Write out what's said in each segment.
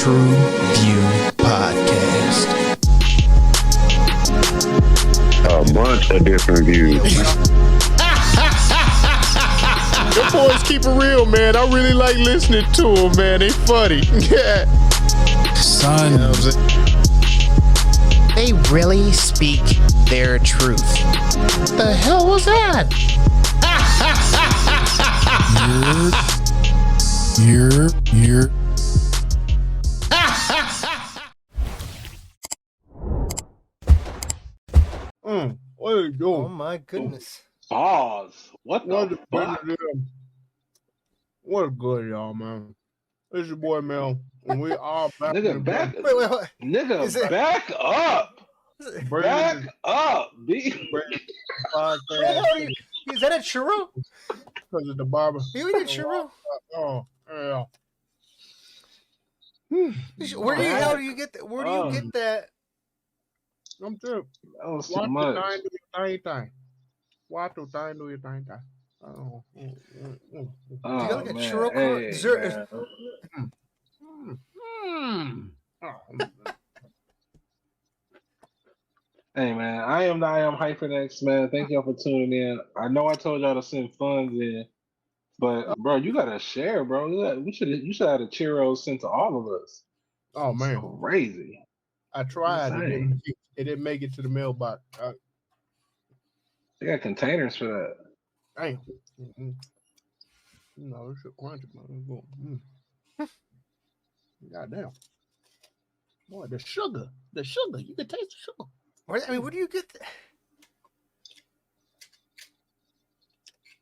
TruVue Podcast. A bunch of different views. The boys keep it real, man. I really like listening to them, man. They funny. Yeah. Son, You know what I'm saying? They really speak their truth. The hell was that? you're. What are you doing? Oh my goodness. Pause. What the fuck? What good, y'all, man? It's your boy Mel, and we are back. Nigga, back. Wait. Nigga, Is it- back up. Brandon Back up, B. podcast Is that a churro? because of the barber. You eat a churro? Oh, yeah. Where do you get that? Where do you get that? I'm too. That was too Watch the much. time do your thing. Watch the time do your thing. Oh. You Oh, got like a man. churro Hey, dessert? man. Hey, man. I am HyperX, man. Thank y'all for tuning in. I know I told y'all to send funds in, but bro, you gotta share, bro. You should have the churros sent to all of us. Oh man, Crazy. I tried. Insane. It didn't make it to the mailbox. They got containers for that. Damn. No, this shit crunchy, man. Goddamn. Boy, the sugar. You can taste the sugar. Where do you get that?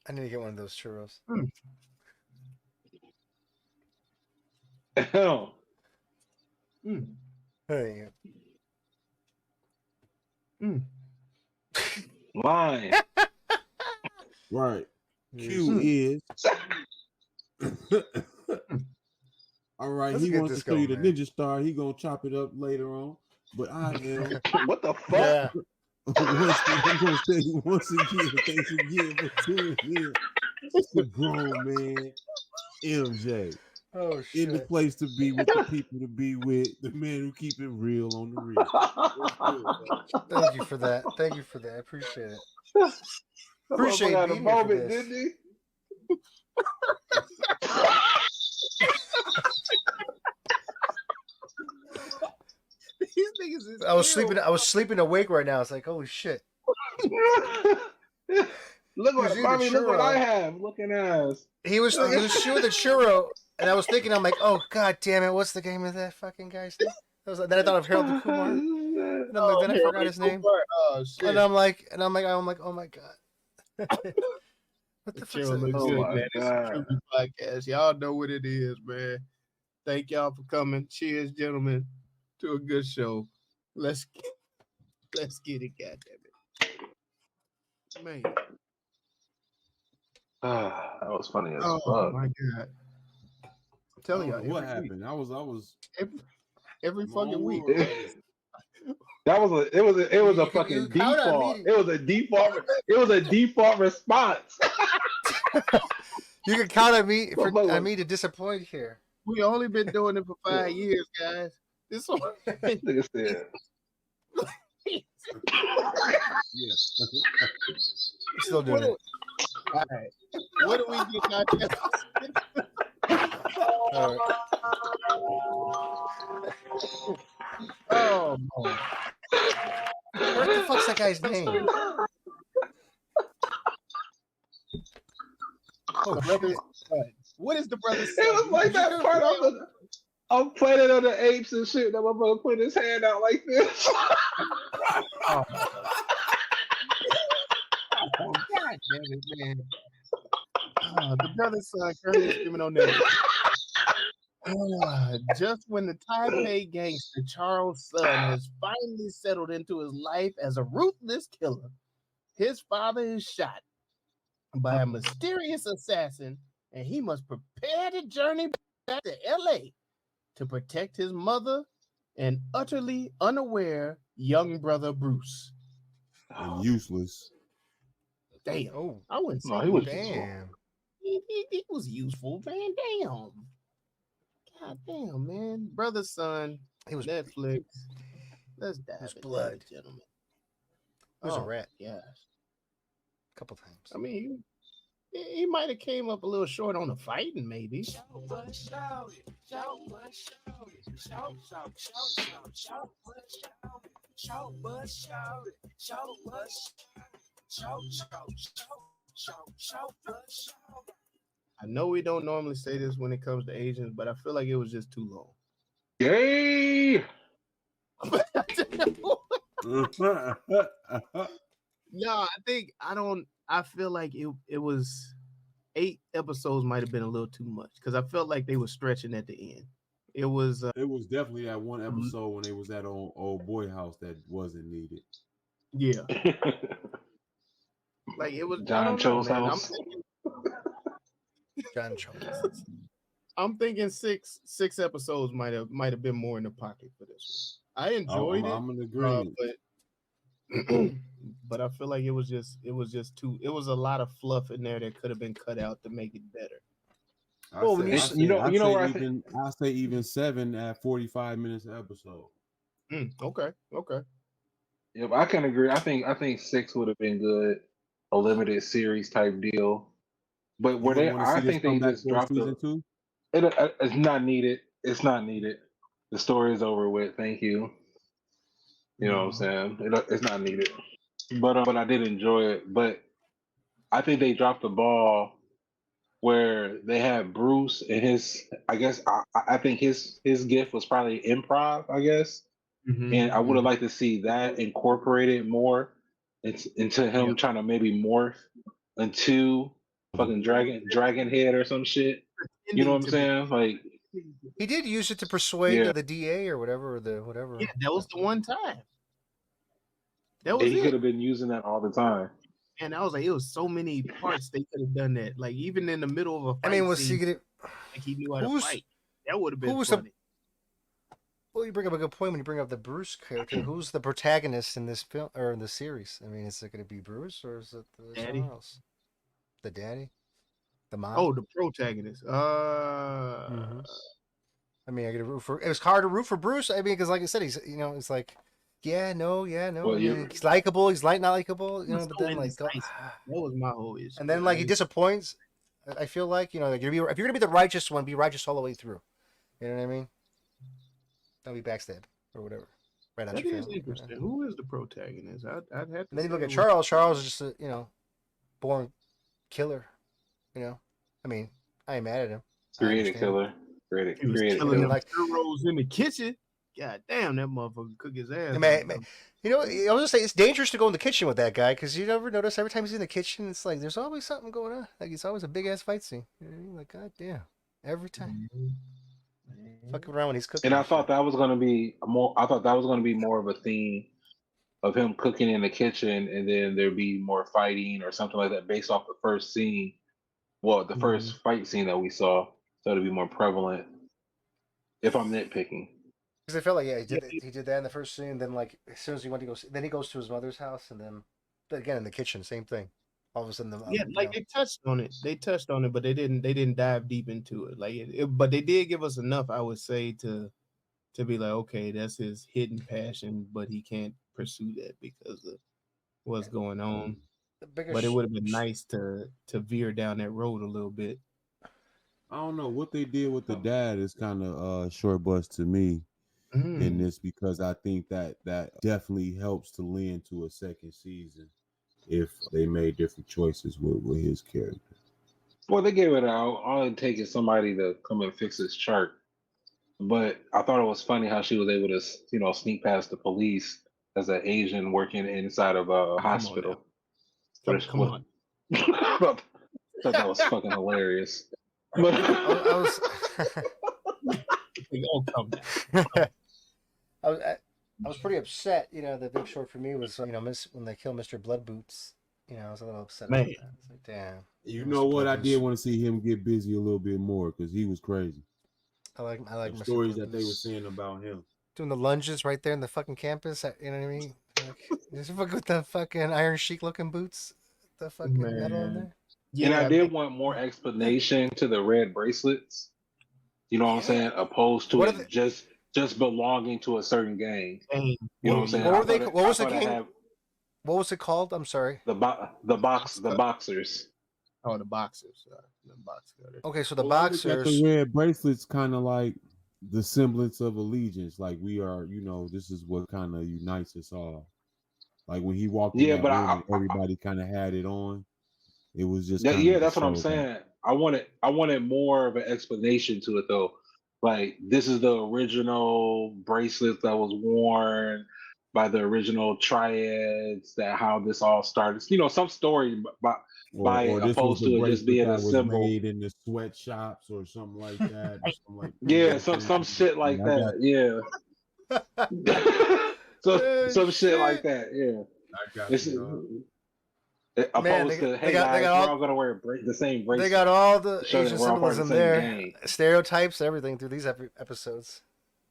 I need to get one of those churros. Hell. Hey, Line. Right. Q is. All right. Let's He get wants to this show you going, the man. Ninja Star. He gonna chop it up later on. But I am. What the fuck? yeah. I'm gonna tell you once again. Thanks again for tuning in. The grown man, MJ, Oh in the shit. place to be with the people to be with, the man who keep it real on the real. Thank you for that. I appreciate it. That Appreciate motherfucker had a being here for moment, this. didn't he? These niggas is I was sleeping awake right now. It's like, holy shit. Look Who's what eating look what churro? I have. Looking ass. He was chewing the churro, and I was thinking, I'm like, oh god damn it, what's the name of that fucking guy's name? Then I thought of Harold and Kumar, and I'm like, then I forgot his name, Oh shit. and I'm like, oh my god, what the fuck? Chill looks Oh good, my man. It's God. a TruVue Podcast. Y'all know what it is, man. Thank y'all for coming. Cheers, gentlemen, to a good show. Let's get it, goddammit. Man. That was funny as Oh fuck. my god. I'm telling y'all, What every week. happened? I was. Every fucking week. That was a You fucking count on default. me. It was a default response. You can count on me Motherfucker. on me to disappoint here. We only been doing it for 5 years, guys. This one. Nigga said. Yeah. Still doing it. All right. What do we get out there? All right. Oh, no. What the fuck's that guy's name? Oh, Brother's son. What is the brother's son? It was like that part of Planet of the Apes and shit. That motherfucker put his hand out like this. Oh, God damn it, man. The brother's son currently streaming on Netflix. Just when the Taipei gangster Charles' son has finally settled into his life as a ruthless killer, his father is shot by a mysterious assassin, and he must prepare to journey back to LA to protect his mother and utterly unaware young brother Bruce. And useless. Damn. Oh, I wouldn't say No, he was damn. he was useful, man. Damn. God damn, man. Brother, son, It was Netflix. Let's dive was into blood. it, gentlemen. It was a rat. Yes. A couple times. I mean, he might have came up a little short on the fighting, maybe. I know we don't normally say this when it comes to Asians, but I feel like it was just too long. Yay! No, I feel like it was 8 episodes might have been a little too much because I felt like they were stretching at the end. It was It was definitely that one episode when they was at old boy house that wasn't needed. yeah. Like it was John Cho's man. house. John Cho. I'm thinking six episodes might have been more in the pocket for this one. I enjoyed it. I'm in agreement. But I feel like it was just too. It was a lot of fluff in there that could have been cut out to make it better. I say even 7 at 45 minutes an episode. Okay. Yep, I can agree. I think 6 would have been good, a limited series type deal. But I think they just dropped season 2. It's not needed. It's not needed. The story is over with. Thank you. You know what I'm saying? It's not needed. But I did enjoy it. But I think they dropped the ball where they had Bruce and his. I guess I think his gift was probably improv. I guess, and I would have liked to see that incorporated more into him trying to maybe morph into fucking dragon head or some shit. You know what I'm saying? Like he did use it to persuade the DA or whatever, whatever. Yeah, that was the one time. That was he could have been using that all the time. And I was like, it was so many parts they could have done that. Like even in the middle of a fight scene, like he knew how to fight. That would have been funny. Well, you bring up a good point when you bring up the Bruce character. Who's the protagonist in this film or in the series? I mean, is it going to be Bruce or is it someone else? The daddy, the mom. Oh, the protagonist. I mean, I got to root for. It was hard to root for Bruce. I mean, because like I said, he's it's like, no. Well, he's likable. He's not likable. You know, but then like that was my whole issue. And then like he disappoints. I feel like like if you're gonna be the righteous one, be righteous all the way through. You know what I mean? Don't be backstab or whatever. Right out your family. Interesting. Who is the protagonist? I'd have to. And then you look at Charles. Charles is just a born killer. I mean, I ain't mad at him. Creative killer. Creative killer. Like rolls in the kitchen. God damn, that motherfucker cook his ass. Man, I was gonna say it's dangerous to go in the kitchen with that guy because you never notice every time he's in the kitchen, it's like there's always something going on. Like it's always a big ass fight scene. You know what I mean? Like god damn, every time. Fucking around when he's cooking. And I thought that was gonna be more. I thought that was gonna be more of a theme of him cooking in the kitchen, and then there'd be more fighting or something like that based off the first scene. Well, the first fight scene that we saw, so it'd be more prevalent. If I'm nitpicking. Because I felt like he did that in the first scene. Then like as soon as he went to go, then he goes to his mother's house, and then again in the kitchen, same thing. All of a sudden, they touched on it. They touched on it, but they didn't dive deep into it. But they did give us enough, I would say, to be like, okay, that's his hidden passion, but he can't pursue that because of what's going on. But it would have been nice to veer down that road a little bit. I don't know what they did with the dad is kind of short bus to me in this because I think that definitely helps to lend to a second season if they made different choices with his character. Well, they gave it out. All it takes is somebody to come and fix his chart. But I thought it was funny how she was able to, sneak past the police as an Asian working inside of a hospital. Come on. I thought that was fucking hilarious. But I was. I was pretty upset. The big short for me was when they kill Mr. Blood Boots. I was a little upset about that. I was like, damn. You know what? I did want to see him get busy a little bit more because he was crazy. I like the stories that they were saying about him. Doing the lunges right there in the fucking campus. You know what I mean? Like, with the fucking Iron Sheik looking boots. The fucking metal in there. Yeah, and I did want more explanation to the red bracelets. You know what I'm saying? Opposed to What are it just belonging to a certain gang. Hey, You know what I'm saying? What were they? I What was the thought it gang? had What was it called? I'm sorry. the boxers. Oh, the boxers. The boxers. Okay, so the Well, I look at boxers. the red bracelets kind of like the semblance of allegiance. Like we are, this is what kind of unites us all. Like when he walked in Yeah, that but room and everybody kind of had it on. It was just kind yeah, of that's what I'm saying. I wanted more of an explanation to it though. Like this is the original bracelet that was worn by the original triads. That how this all started. Some story by or this was opposed the to it just bracelet being that a was symbol. made in the sweatshops or something like that. Or something like that. Yeah, some shit like that. Yeah. Some shit like that. Yeah. I got It's, you. opposed to they got we're all all gonna wear the same bracelet. They got all the show that Asian we're all part of symbolism the same there, gang. stereotypes, everything through these episodes.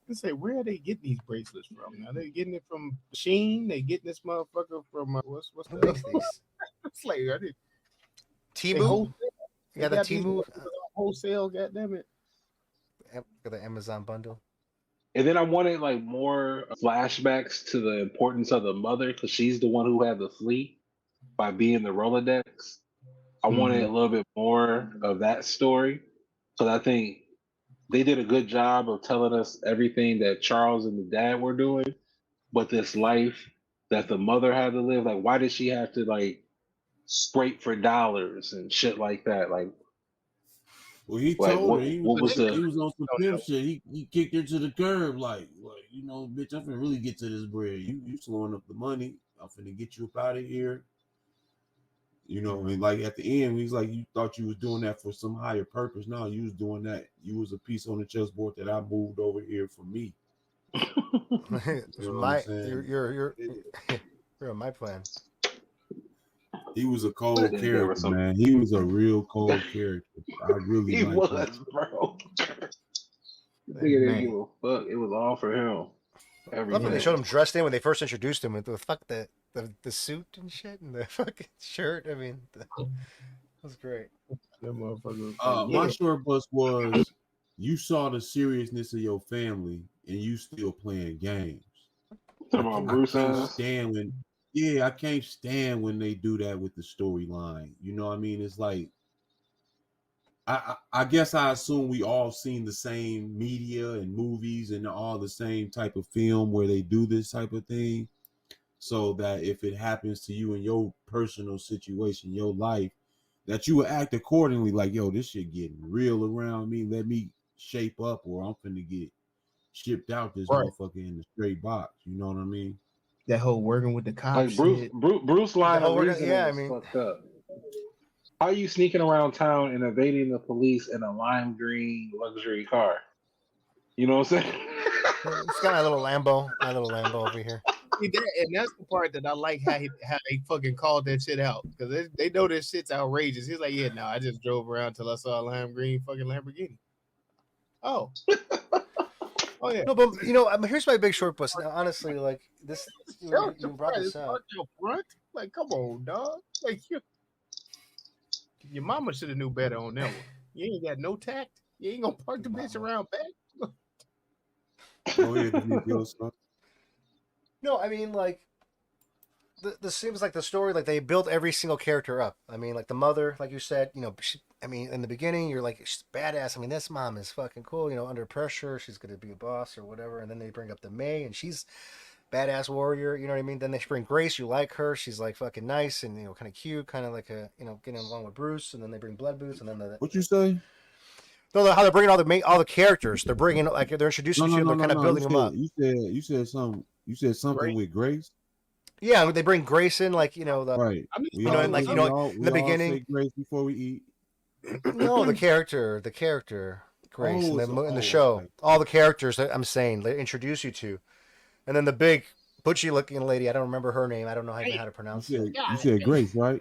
I say, where are they getting these bracelets from? Are they getting it from Sheen? They getting this motherfucker from what's Who the makes these? it's like are they Temu? You got the got these Temu? motherfuckers on wholesale, goddamn it. Got the Amazon bundle. And then I wanted like more flashbacks to the importance of the mother because she's the one who had the flee by being the Rolodex. I wanted a little bit more of that story because I think they did a good job of telling us everything that Charles and the dad were doing, but this life that the mother had to live, like why did she have to like scrape for dollars and shit like that? Like, well, he like, told her he was on some pimp shit. He kicked her to the curb, like bitch, I'm finna really get to this bread. You slowing up the money. I'm finna get you up out of here. And like at the end, he's like, you thought you was doing that for some higher purpose. No, you was doing that. You was a piece on the chessboard that I moved over here for me. You're on my plan. He was a cold character, man. He was a real cold character. I really he liked was, him. bro. Nigga didn't give a fuck. It was all for him. Love when they showed him dressed in when they first introduced him with the suit and shit and the fucking shirt. I mean, that was great. My short bus was you saw the seriousness of your family and you still playing games. I can't stand when they do that with the storyline. You know what I mean? It's like I guess I assume we all seen the same media and movies and all the same type of film where they do this type of thing. So that if it happens to you in your personal situation, your life, that you will act accordingly. Like, yo, this shit getting real around me. Let me shape up or I'm finna get shipped out this motherfucker in the straight box. You know what I mean? That whole working with the cops. Like Bruce line of reasoning was fucked up. How are you sneaking around town and evading the police in a lime green luxury car? You know what I'm saying? It's got my little Lambo over here. And that's the part that I like how they fucking called that shit out because they know this shit's outrageous. He's like, yeah, no, I just drove around till I saw a lime green fucking Lamborghini. Oh, oh yeah. No, but here's my big short bus. Now, honestly, like this, you brought this out. Front? Like, come on, dog. Like your mama should have knew better on that one. You ain't got no tact. You ain't gonna park the bitch around back. No, I mean like the seems like the story, like they built every single character up. I mean, like the mother, like you said, in the beginning you're like, she's badass. I mean, this mom is fucking cool. Under pressure, she's gonna be a boss or whatever. And then they bring up the May, and she's badass warrior. You know what I mean? Then they bring Grace. You like her? She's like fucking nice and kind of cute, kind of like a getting along with Bruce. And then they bring Blood Boots, and then what you say? No, how they're bringing all the characters. They're bringing they're introducing you. They're kind of building them up. You said something. You said something with Grace. Yeah, they bring Grace in, like right. In the beginning. Say Grace before we eat. No, the character Grace in the show. Okay. All the characters that I'm saying they introduce you to, and then the big butchy looking lady. I don't remember her name. I don't know how to pronounce it. You said Grace, right?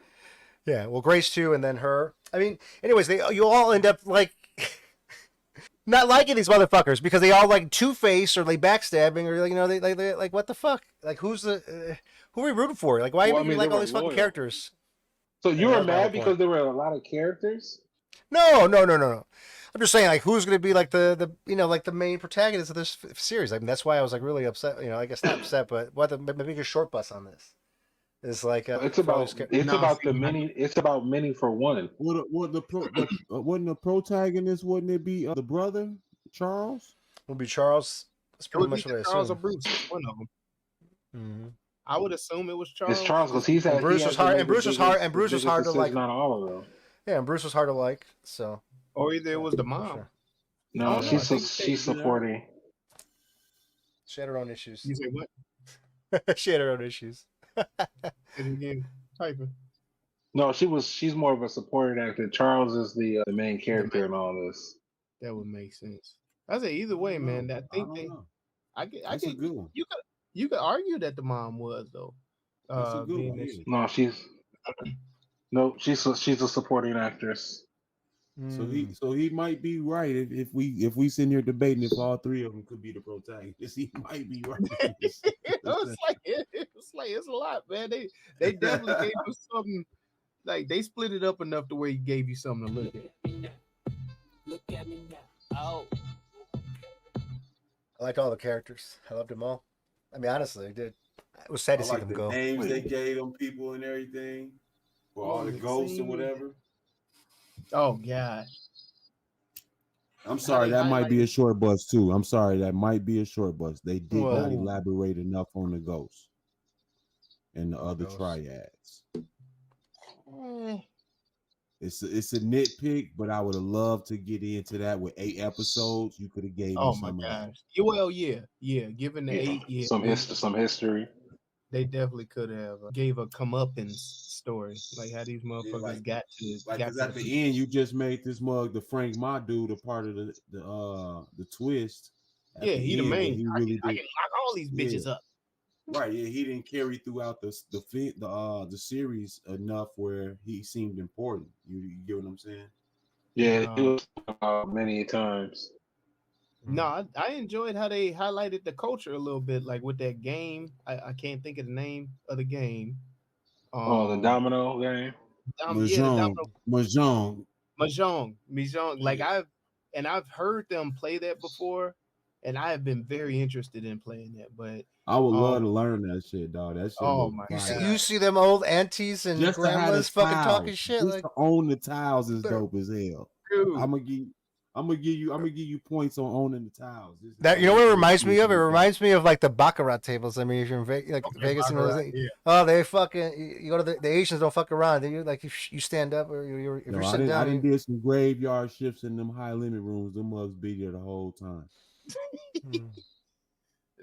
Yeah. Well, Grace too, and then her. I mean, anyways, you all end up like. Not liking these motherfuckers because they all like two-face or like backstabbing or they like what the fuck? Like who are we rooting for? Like why do you like all these fucking characters? So you were mad because there were a lot of characters? No. I'm just saying, like, who's going to be like the like the main protagonist of this series? I mean, that's why I was like really upset. I guess not upset, but what the biggest short bus on this is like It's about many for one. Wasn't the protagonist? Wouldn't it be the brother Charles? Will be Charles. That's It pretty would be much what I Charles or assume. Bruce, one of them. Mm-hmm. I would assume it was Charles. It's Charles because he's had. Bruce was hard. And Bruce was hard. And Bruce was hard to like. Not all of them. Yeah, and Bruce was hard to like. So. Or either it was the mom. Sure. No, she's supporting. She had her own issues. You say what? She had her own issues. And again, typing. No, she's more of a supporting actor. Charles is the main character in all this. That would make sense. I say either way, man. I think I get a good one. You could argue that the mom was though. That's a good one. No, she's a supporting actress. So he might be right if we sit here debating if all three of them could be the protagonists. He might be right. it's a lot, man. They definitely gave us something. Like they split it up enough to where he gave you something to look at. Look at me now. Oh. I liked all the characters. I loved them all. I mean, honestly, I did. It was sad to see them go. Names they gave them people and everything, for all the ghosts or whatever. Oh God. I'm sorry, that might be a short bus too. I'm sorry, that might be a short bus. They did not elaborate enough on the ghosts and the other triads. It's a nitpick, but I would have loved to get into that with 8 episodes. You could have gave me some. Oh my gosh! Well, yeah. Given the 8, some history. They definitely could have gave a comeuppance story, like how these motherfuckers got to. Like, because at the end, you just made this mug the Frank Ma dude a part of the twist. Yeah, he the main. I can lock all these bitches up. Right, yeah, he didn't carry throughout the series enough where he seemed important. You get what I'm saying? Yeah, it was many times. No, I enjoyed how they highlighted the culture a little bit, like with that game. I can't think of the name of the game. The domino game. Mahjong. Like I've heard them play that before. And I have been very interested in playing that, but I would love to learn that shit, dog. That shit. Oh my God. You see them old aunties and grandmas fucking talking shit. Just like to own the tiles is dope as hell. Dude. I'm gonna give you points on owning the tiles. That what it reminds me of? It reminds me of like the baccarat tables. I mean, if you're in Vegas, oh, they fucking you go to the Asians don't fuck around. You like you stand up or you're sitting down. I didn't do some graveyard shifts in them high limit rooms. Them mugs be there the whole time.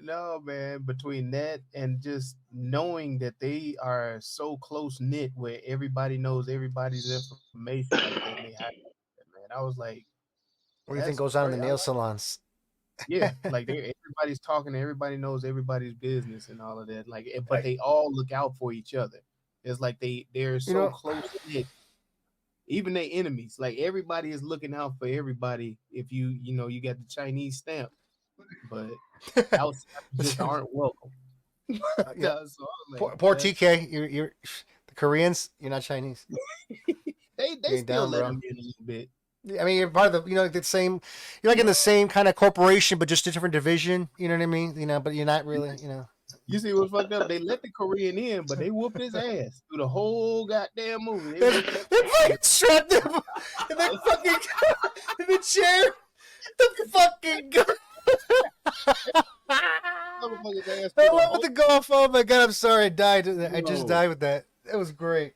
No, man, between that and just knowing that they are so close knit where everybody knows everybody's information like that, man, I was like, what do you think goes on in the nail salons? Yeah, like everybody's talking, everybody knows everybody's business and all of that. Like, but they all look out for each other. It's like they're so close knit. Even their enemies, like everybody is looking out for everybody. If you got the Chinese stamp, but outside just aren't welcome. So poor TK, you're the Koreans. You're not Chinese. they still let them in a little bit. I mean, you're part of the same. You're like in the same kind of corporation, but just a different division. You know what I mean? But you're not really. You see what's fucked up? They let the Korean in, but they whooped his ass through the whole goddamn movie. They fucking strapped him in the fucking in the chair. The fucking gun. I love the golf. Oh my God, I'm sorry. I died. I just died with that. It was great.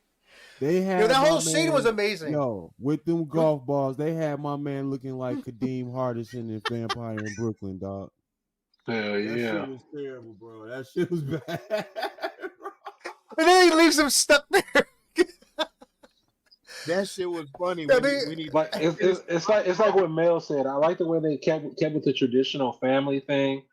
They had that whole scene was amazing. With them golf balls, they had my man looking like Kadeem Hardison in Vampire in Brooklyn, dog. Hell yeah. That shit was terrible, bro. That shit was bad. And then he leaves him stuck there. That shit was funny. It's like what Mel said. I like the way they kept with the traditional family thing,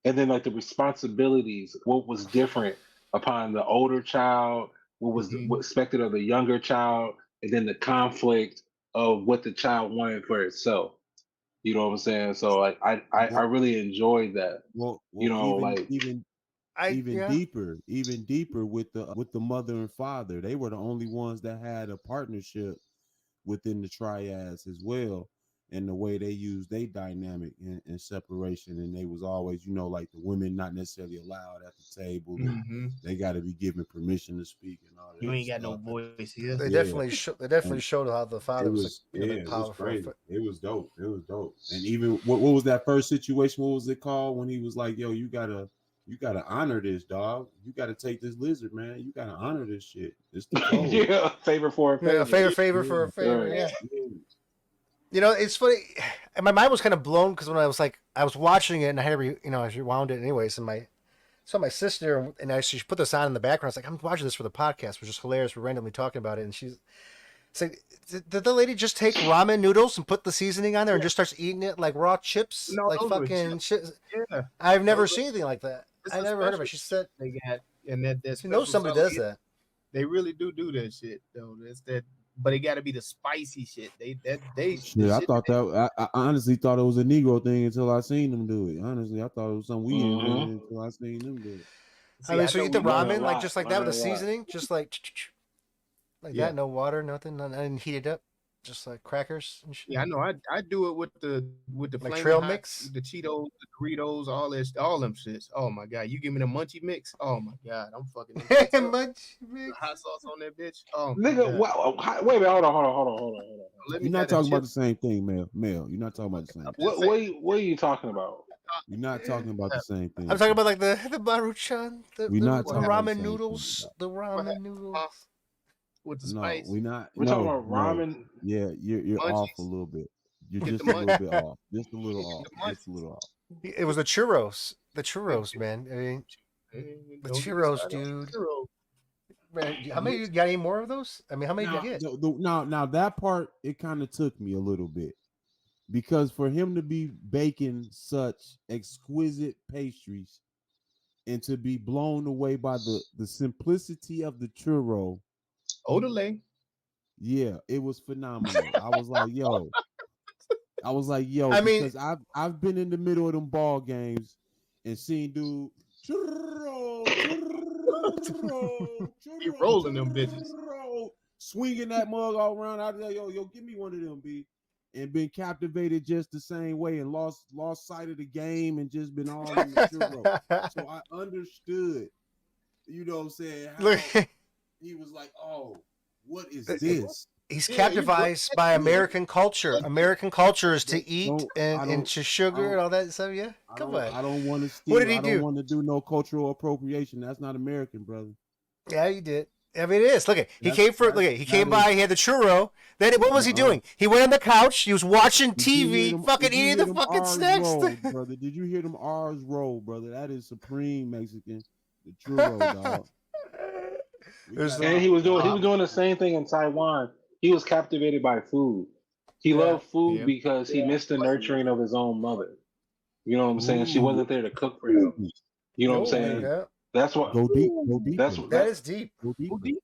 and then like the responsibilities. What was different upon the older child? What was what expected of the younger child? And then the conflict of what the child wanted for itself. You know what I'm saying? So like I really enjoyed that. Well even deeper with the mother and father. They were the only ones that had a partnership within the triads as well. and the way they used their dynamic and separation, and they was always, like the women not necessarily allowed at the table. Mm-hmm. They got to be given permission to speak and all that. You ain't got stuff. no voice here. They Yeah. definitely showed how the father was it was powerful. crazy. It was dope. And even what was that first situation? What was it called when he was like, "Yo, you gotta honor this, dog. You gotta take this lizard, man. You gotta honor this shit. It's the code." Yeah, favor for a favor. Yeah, favor for a favor. Yeah. It's funny. And my mind was kind of blown because when I was watching it and I had to, I rewound it anyways. And my sister and she put this on in the background. I was like, I'm watching this for the podcast, which is hilarious. We're randomly talking about it, and she's like, did the lady just take ramen noodles and put the seasoning on there and just starts eating it like raw chips, No, like those were fucking shit? Yeah. I've never seen anything like that. It's I a never heard of special it. She said, they got, and that you know, somebody does that. They really do that shit though. That's that, but it got to be the spicy shit. I thought that. I honestly thought it was a Negro thing until I seen them do it. Honestly, I thought it was something we invented until I seen them do it. I mean, so you eat the ramen lot, just like that with the seasoning, just like Yeah. that, no water, nothing, and heat it up, just like crackers and shit. Yeah, I know. I do it with the like Flamin' trail Hot, mix, the Cheetos, the Doritos, all them shits. Oh my god, you give me the munchie mix. Oh my god, I'm fucking munchie mix, hot sauce on that bitch. Oh Nigga, wait a minute, hold on. You're not talking about the same thing, Mel. You're not talking about the same thing. What are you talking about? You're not talking about the same thing. I'm talking about like the Maruchan, the not talking about the ramen same noodles, thing. the ramen noodles. with the No, spice. we're not. We're talking about ramen. No. Yeah, you're Munchies. off a little bit. You're Get just the a little bit off. Just a little off. Just a little off. It was the churros, man. I mean, the churros, dude. Man, how many you got? Any more of those? I mean, how many did you get? Now that part, it kind of took me a little bit, because for him to be baking such exquisite pastries and to be blown away by the simplicity of the churro. Odelay. Yeah, it was phenomenal. I was like, yo. I mean, because I've been in the middle of them ball games and seen dude You rolling them bitches, swinging that mug all around. I like, yo, give me one of them, B. And been captivated just the same way and lost sight of the game and just been all in the churro. So I understood, you know what I'm saying? How he was like, oh, what is this? He's captivated by American culture. American culture is to eat and to sugar and all that stuff. Yeah, come on. I don't want to steal. What did he do? I don't want to do no cultural appropriation. That's not American, brother. Yeah, you did. I mean, it is. He came by. He had the churro. Then what was he doing? He went on the couch. He was watching TV, fucking eating the fucking snacks. Roll, brother, did you hear them R's roll, brother? That is supreme Mexican. The churro, dog. And he was doing the same thing in Taiwan. He was captivated by food. He loved food because he missed the nurturing of his own mother. You know what I'm saying? She wasn't there to cook for him. You know what I'm saying? Yeah. That's what. Go deep. That is deep. Go deep.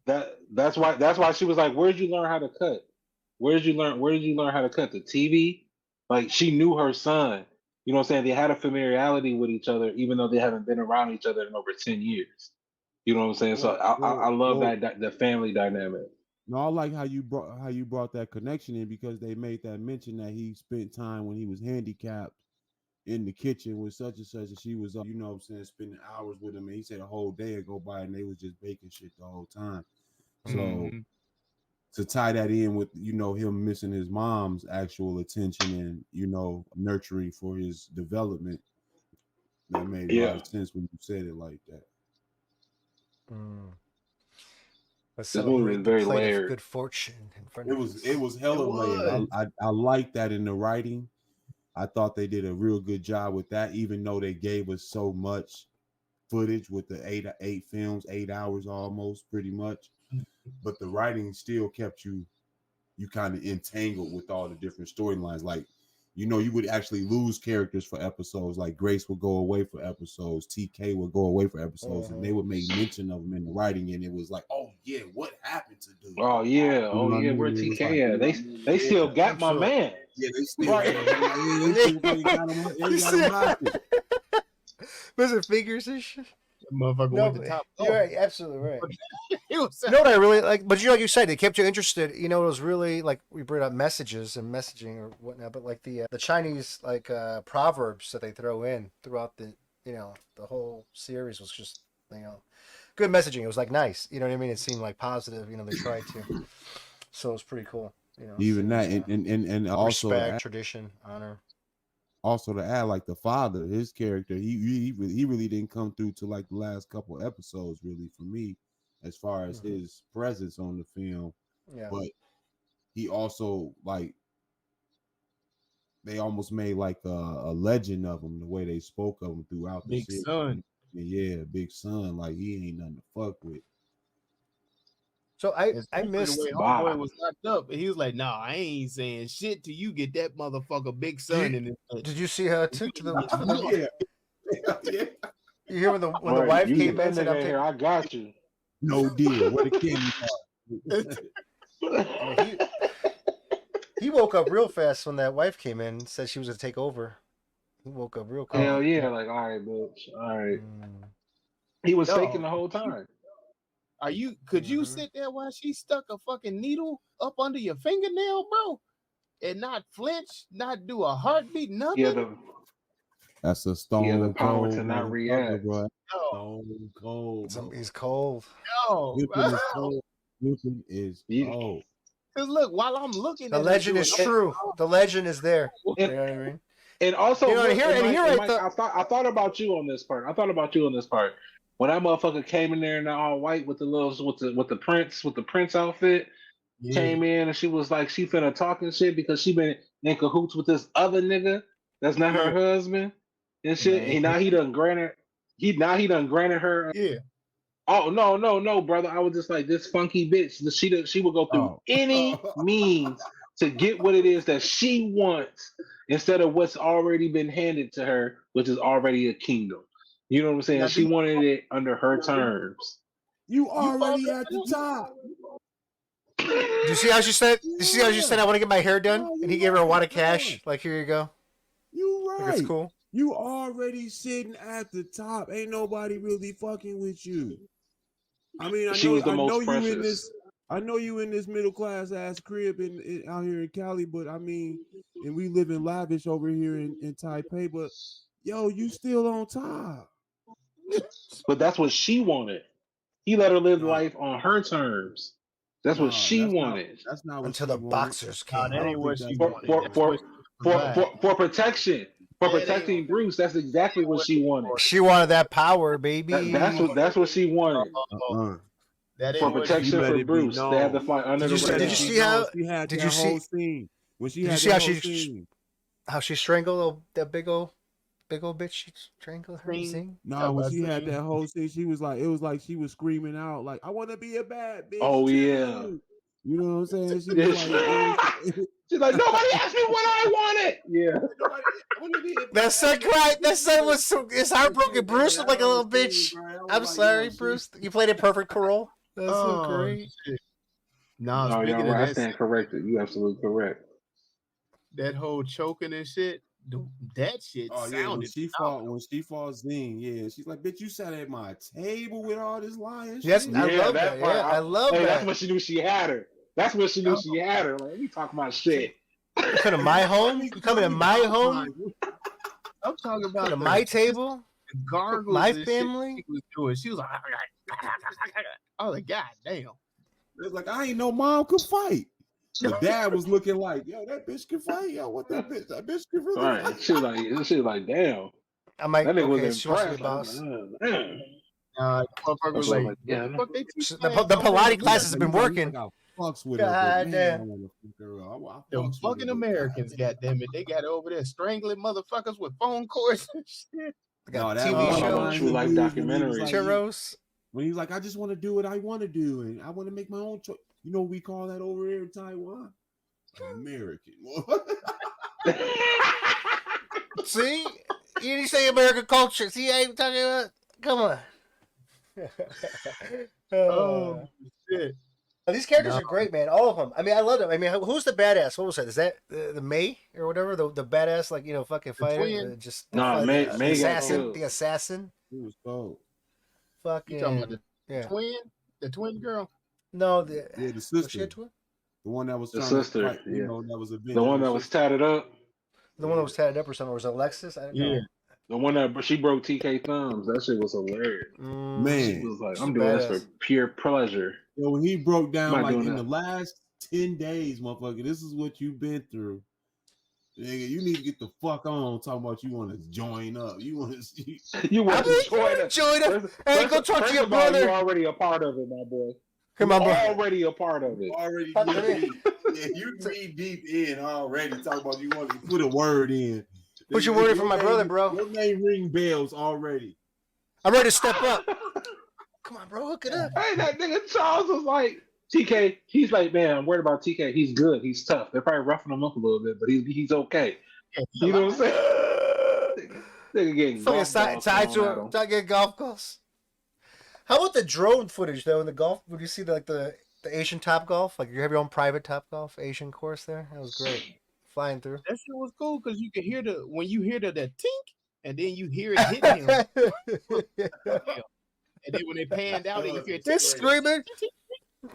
That's why she was like, "Where did you learn how to cut? Where did you learn how to cut the TV?" Like, she knew her son. You know what I'm saying? They had a familiarity with each other, even though they haven't been around each other in over 10 years. You know what I'm saying? So I love that the family dynamic. No, I like how you brought that connection in, because they made that mention that he spent time when he was handicapped in the kitchen with such and such, and she was, you know what I'm saying, spending hours with him, and he said a whole day would go by and they was just baking shit the whole time. So to tie that in with, you know, him missing his mom's actual attention and, you know, nurturing for his development, that made a lot of sense when you said it like that. Let's This movie is very layered. Good fortune in front of us. It was hella layered. I like that in the writing. I thought they did a real good job with that, even though they gave us so much footage with the 8 films, 8 hours almost, pretty much. But the writing still kept you kind of entangled with all the different storylines. Like, you know, you would actually lose characters for episodes. Like Grace would go away for episodes, TK would go away for episodes, and they would make mention of them in the writing, and it was like, oh yeah, what happened to dude? Oh yeah, where TK at? They still got my man. Yeah, they still got him. Was it figures and shit? Motherfucker No, went to but top. you're right, absolutely right. He was You know what I really like, but like you said, it kept you interested. You know, it was really like we brought up messages and messaging or whatnot, but like the Chinese proverbs that they throw in throughout the the whole series was just good messaging. It was like nice, you know what I mean? It seemed like positive. They tried to, so it was pretty cool. Even that, and also respect, tradition, honor. Also to add, like the father, his character, he really didn't come through to like the last couple episodes, really, for me, as far as his presence on the film. Yeah. But he also they almost made like a legend of him, the way they spoke of him throughout the Big series. Son. Yeah, Big Son. Like he ain't nothing to fuck with. So I Especially missed the way Homeboy was locked up, and he was like, "Nah, I ain't saying shit till you get that motherfucker Big Son in it." Did you see how it took to the? Yeah. You hear when the wife you came get in that and nigga in here, I got you. No deal. What a candy bar. He woke up real fast when that wife came in and said she was gonna take over. He woke up real quick. Hell yeah, like all right, bitch, all right. He was faking the whole time. Could you sit there while she stuck a fucking needle up under your fingernail, bro, and not flinch, not do a heartbeat, nothing? Yeah, that's a stone the power cold to not react, bro. No. Stone cold. Bro. He's cold. No, Whipping is cold. Whipping is cold. Cause look, while I'm looking, the legend is true. The legend is there. You know what I mean? And also, Mike, I thought about you on this part. When that motherfucker came in there in all white with the prince outfit, came in and she was like she finna talking shit because she been in cahoots with this other nigga that's not her husband and shit. And now he done granted her. Yeah. Oh no, brother! I was just like this funky bitch. She would go through any means to get what it is that she wants instead of what's already been handed to her, which is already a kingdom. You know what I'm saying? She wanted it under her terms. You already at the top. You see how she said? I want to get my hair done, and he gave her a wad of cash. Like, here you go. You right. Like, it's cool. You already sitting at the top. Ain't nobody really fucking with you. I mean, I know you in this middle class ass crib out here in Cali, but I mean, and we live in lavish over here in Taipei, but yo, you still on top. But that's what she wanted. He let her live life on her terms. That's what she wanted. That's not what until the boxers came. That ain't what she wanted. For protection. For protecting Bruce, that's exactly what she wanted. She wanted that power, baby. That's what she wanted. For protection for Bruce, they had to fight under the red. Did you see how? Did you see? When she had how she strangled that big old bitch? She strangled her. No, when she had that whole scene, she was like, it was like she was screaming out, like, "I want to be a bad bitch." Oh too. Yeah. You know what I'm saying? She was like, she's like, nobody asked me what I wanted. Yeah. That son cried. That son was it's heartbroken. Bruce looked like a little bitch. I'm sorry, Bruce. You played a perfect parole. That's so great. No, I stand corrected. You absolutely correct. That whole choking and shit, that shit sounded. When she fought Zing, yeah, she's like, "Bitch, you sat at my table with all this lying." Yes, shit. I love that. Yeah, I love that. That's when she knew she had her. Like, we talk about shit. You come to my home. You coming to my home. I'm talking about my table. Gargles. My family. She was doing. She was like, "Oh, like, God damn!" It's like I ain't know mom could fight. The dad was looking like, "Yo, that bitch can fight. Yo, what that bitch? That bitch can really fight." Right. She was like, "Damn." I'm like, that nigga was she wants to be a boss. The Pilates classes have been working. God damn. Them fucking Americans, goddamn it, they got over there strangling motherfuckers with phone cords and shit. Got TV show, true life documentary. Churros. When he's like, I just want to do what I want to do, and I want to make my own choice. You know what we call that over here in Taiwan? American. See? You didn't say American culture. See, I ain't talking about. Come on. Oh, shit. These characters are great, man. All of them. I mean, I love them. I mean, who's the badass? What was that? Is that the May or whatever? The badass, like, fucking fighter? May assassin. The assassin. He was cold. You talking about Fucking the twin girl? no, the was she sister, a twin? the one that was The trying sister, to fight, yeah. that was The one that was tatted up. The one that was tatted up or something, or was it Alexis? I don't know. The one that she broke TK thumbs. That shit was hilarious. She Man, was like, she's I'm a doing this badass. for pure pleasure. yo, when he broke I'm down not like doing in that. the last 10 days, motherfucker, this is what you've been through. Nigga, you need to get the fuck on talking about you want to join up. You want to You want to Join up. Hey, go talk to your of all, brother. you're already a part of it, my boy. Come You're on, bro. already a part of it. already Talk to knee me. deep. Yeah, you knee deep in already. Talking about you want to put a word in. Put your word in for my brother, bro. Your name ring bells already. I'm ready to step up. Come on, bro. Hook it up. Hey, that nigga Charles was like, TK, he's like, man, I'm worried about TK. He's good. He's tough. They're probably roughing him up a little bit, but he's okay. You know what I'm saying? Nigga getting golf balls tied thrown to at him. to get golf balls. How about the drone footage though in the golf? Would you see the Asian Top Golf? Like you have your own private Top Golf Asian course there. That was great. Flying through. That shit was cool because you could hear when you hear the tink, and then you hear it hitting him. And then when they panned out, and you hear They're screaming.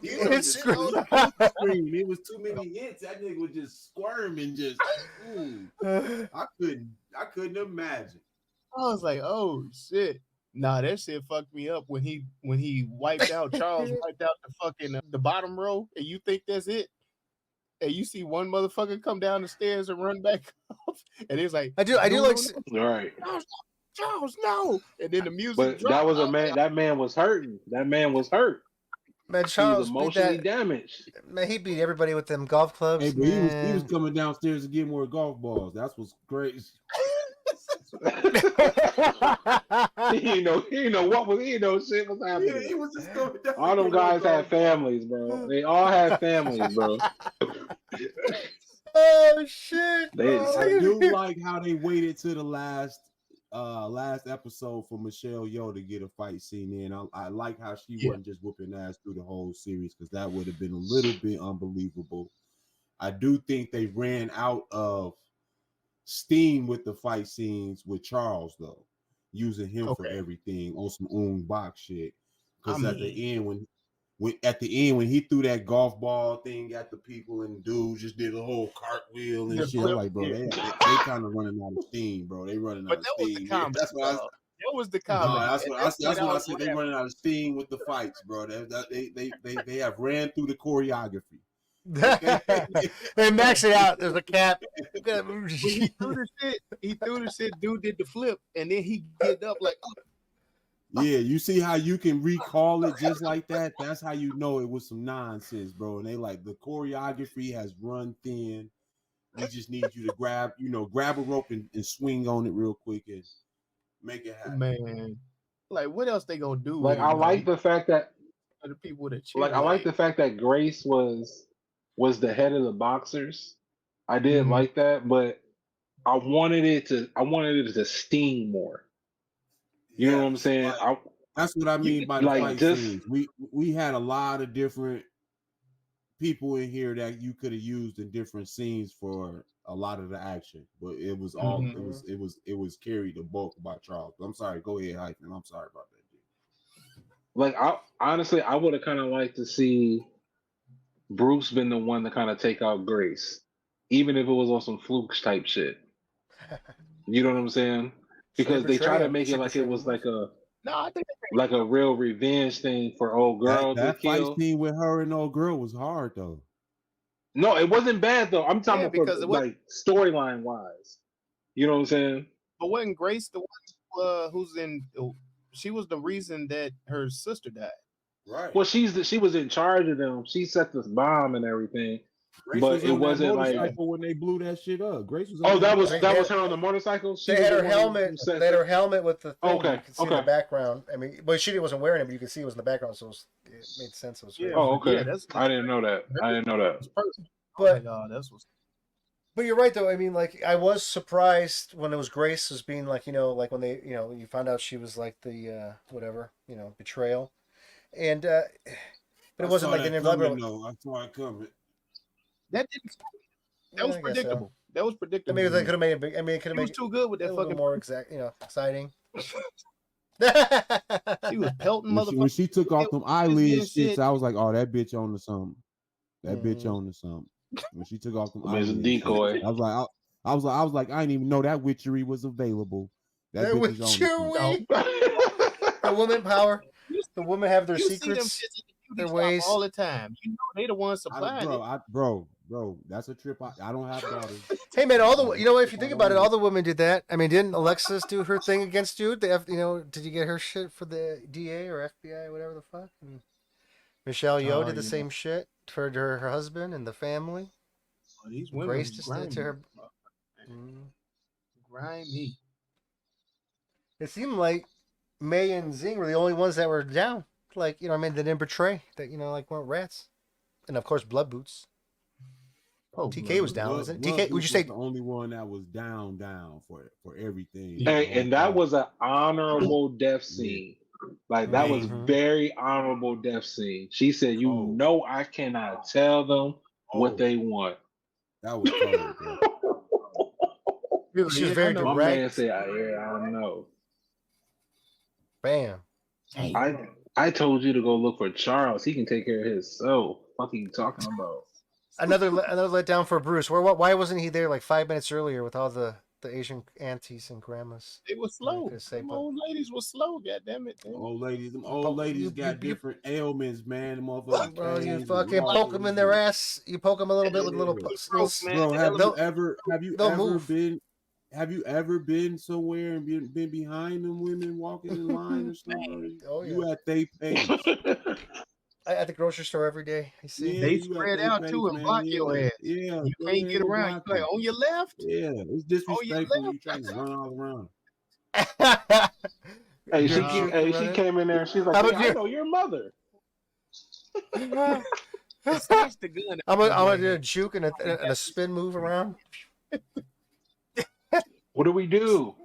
It's screaming. It was too many hits. That nigga was just squirming. Just, ooh. I couldn't imagine. I was like, oh shit. Nah, that shit fucked me up when he wiped out Charles wiped out the fucking the bottom row, and you think that's it, and you see one motherfucker come down the stairs and run back off, and it's like I do like. All right. Charles, no, and then the music. But dropped. that was a man. That man was hurting. That man was hurt. Man, He Charles was beat emotionally that. damaged. Man, he beat everybody with them golf clubs. Hey, but man. he was coming downstairs to get more golf balls. That's what's crazy. He know shit was happening. Yeah, he was just going down. All them guys had families, bro. They all had families, bro. Oh shit! I do like how they waited to the last episode for Michelle Yeoh to get a fight scene in. I like how she wasn't just whooping ass through the whole series because that would have been a little bit unbelievable. I do think they ran out of steam with the fight scenes with Charles though, using him for everything on some box shit. Because at the end when he threw that golf ball thing at the people and dudes just did a whole cartwheel and shit, I'm like, bro, they kind of running out of steam, bro. They running out of steam. That's what that was the comment. That's what I said. They running out of steam with the fights, bro. They have ran through the choreography. They max it out. There's a cap. He threw the shit. Dude did the flip, and then he get up like. Yeah, you see how you can recall it just like that? That's how you know it was some nonsense, bro. And they like the choreography has run thin. We just need you to grab a rope and swing on it real quick and make it happen. Man, like what else they gonna do? Like I like the fact that the people that I like the fact that Grace was the head of the boxers. I did like that, but I wanted it to sting more. You know what I'm saying? Like, that's what I mean by the fight scenes. We had a lot of different people in here that you could have used in different scenes for a lot of the action, but it was all it was carried the bulk by Charles. I'm sorry, go ahead, Hyphen. I'm sorry about that, dude. Like I would have kind of liked to see Bruce been the one to kind of take out Grace, even if it was on some fluke type shit. You know what I'm saying? Because they try to make it like it was like a real revenge thing for old girl. That fight scene with her and old girl was hard though. No, it wasn't bad though. I'm talking about like storyline wise. You know what I'm saying? But wasn't Grace the one who's in? She was the reason that her sister died. Right. Well, she was in charge of them. She set this bomb and everything. Grace but it wasn't like when they blew that shit up. Grace was. That was her on the motorcycle. They had her helmet. They had her helmet with the thing. Okay. You could see in the background. I mean, but she wasn't wearing it, but you could see it was in the background, so it made sense. It was her. Oh, okay. Yeah, I didn't know that. But that's what's. But you're right though. I mean, like I was surprised when it was Grace as being like like when they you found out she was like the betrayal, and but it wasn't like an inevitable. I saw it coming. That was predictable. So. That was predictable. I mean, they could have made it big. I mean, it could have made it too good with that a fucking more exciting. She was pelting When motherfuckers. she took off them She was eyelid getting shits, shit. I was like, oh, that bitch on to something. That bitch Mhm. on to something. When she took off them It's a eyelid decoy. shits, I was like, I didn't even know that witchery was available. That bitch is on to something. The woman power. The women have their You see them secrets, shits at the their beauty shop ways. all the time. You know they the ones supplying it. Bro, that's a trip. I don't have daughters. Hey man, you know what? If you think about it, all the women did that. I mean, didn't Alexis do her thing against you? Did you get her shit for the DA or FBI, whatever the fuck? And Michelle Yeoh did the same shit for her husband and the family. Oh, these women Grace just did it to her. Grimy. It seemed like May and Zing were the only ones that were down. Like, they didn't betray. That, like, weren't rats. And, of course, Blood Boots. Oh, TK was down, isn't it? TK, would you say... the only one that was down for everything. Hey, and that was an honorable death scene. Like, that was very honorable death scene. She said, I cannot tell them what they want. That was cold, bro. She was very direct. My man said, I don't know. Bam. I told you to go look for Charles. He can take care of his soul. What are you talking about? Another letdown for Bruce. Why wasn't he there like 5 minutes earlier with all the Asian aunties and grandmas? They were slow. Them old ladies were slow. Goddammit. Them old ladies got different ailments, man. The motherfuckers. Bro, you fucking poke them in their ass. You poke them a little bit with a little. Bro, have you ever been somewhere and been behind them women walking in line or something? Oh yeah. You at Taipei. At the grocery store every day. I see. They spread out too and block your ass. Yeah, you can't get around. You like on your left. Yeah, it's disrespectful. You trying to run all around. Hey, she came in there and she's like, I know your mother. Snatch the gun. I'm gonna do a juke and a spin move around. What do we do?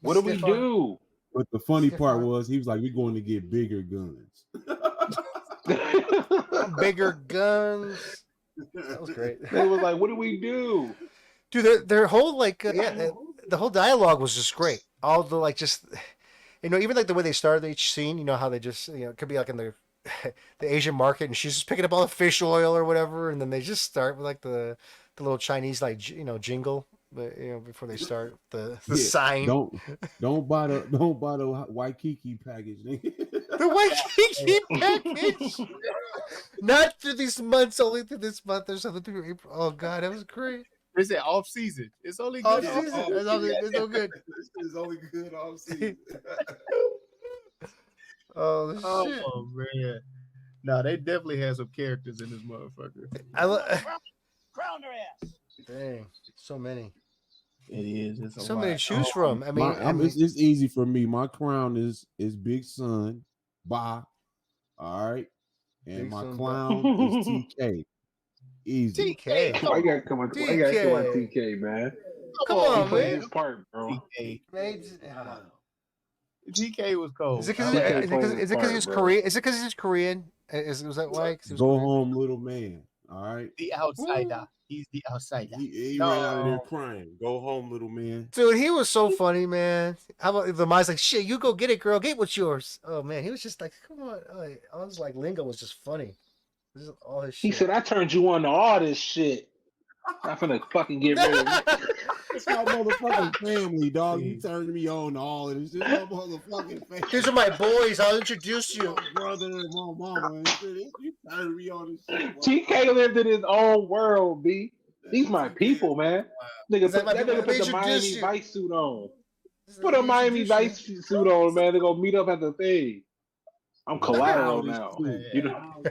What do we do? But the funny part was he was like, we're going to get bigger guns. Bigger guns. That was great. They was like, what do we do? Dude, their whole the whole dialogue was just great. All the just even like the way they started each scene, how they just it could be like in the Asian market and she's just picking up all the fish oil or whatever, and then they just start with like the little Chinese jingle. But before they start the sign, don't buy the Waikiki package. The Waikiki package, not through these months, only through this month. There's something through April. Oh God, that was great. They said off season. It's only good. Off season. It's no good. It's only good off season. Oh shit. Oh man. No, they definitely had some characters in this motherfucker. Crown their ass. Dang, so many. It is. It's so many to choose from. I mean, it's easy for me. My crown is Big Son, Ba. All right, and Big my Son, clown is TK. Easy. TK. I gotta come on TK, man. Come on, he played man. his part, bro. TK was cold. Is it because he's Korean? Is it because he's Korean? Was that why? Go home, little man. All right. The outsider. He's the outsider. He ran out of there crying. Go home, little man. Dude, he was so funny, man. How about the mind's like, shit, you go get it, girl. Get what's yours. Oh man, he was just like, come on. I was like, lingo was just funny. This is all his shit. He said, I turned you on to all this shit. I'm finna fucking get rid of it. It's my motherfucking family, dog. You turned me on to all of this. This is my motherfucking family. These are my boys. I'll introduce you. My brother and my mama. And shit. You turned me on this shit. TK lived in his own world, B. These my people, man. Nigga, that nigga put the Miami Vice suit on. Put a Miami Vice suit on, man. They're gonna meet up at the thing. I'm collateral now. You know.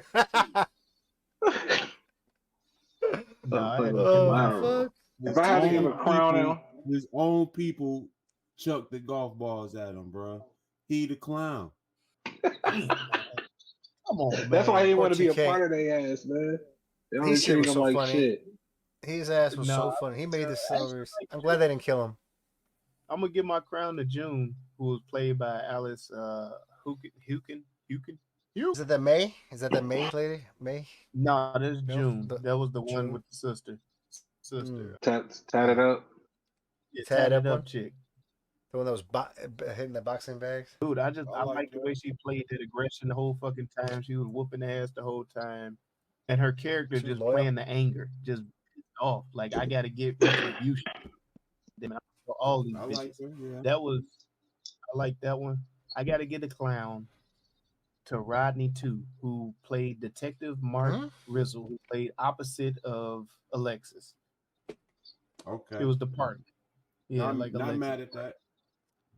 If I had to give a crown out, his own people chuck the golf balls at him, bro. He the clown. Come on, man. That's why he didn't want to be a part of their ass, man. They only treat him like shit. His ass was so funny. He made the Silvers. I'm glad they didn't kill him. I'm gonna give my crown to June, who was played by Alice Hukin. Is it the May? Is that the May lady? May? No, that's June. That was the one with the sister. Tat it up. Yeah, tat it up chick. The one that was hitting the boxing bags. Dude, I like the that. way she played that aggression the whole fucking time. She was whooping ass the whole time, and her character She was just loyal. playing the anger, just pissed off. Like I gotta get retribution. For all these I bitches. like her. Yeah. I like that one. I gotta get a clown to Rodney too, who played Detective Mark Rizzle, who played opposite of Alexis. Okay. It was the partner. Yeah, not, like not Alexis. mad at that.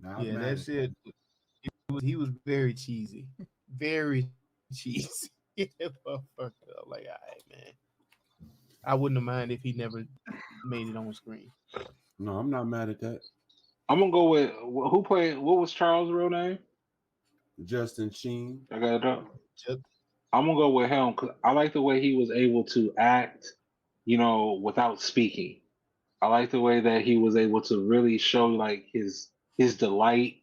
Not Yeah, mad that at shit. He was very cheesy, very cheesy. Motherfucker. Like, all right, man. I wouldn't have minded if he never made it on screen. No, I'm not mad at that. I'm gonna go with who played. What was Charles' real name? Justin Sheen. I got it up. Just, I'm gonna go with him because I like the way he was able to act, without speaking. I like the way that he was able to really show like his delight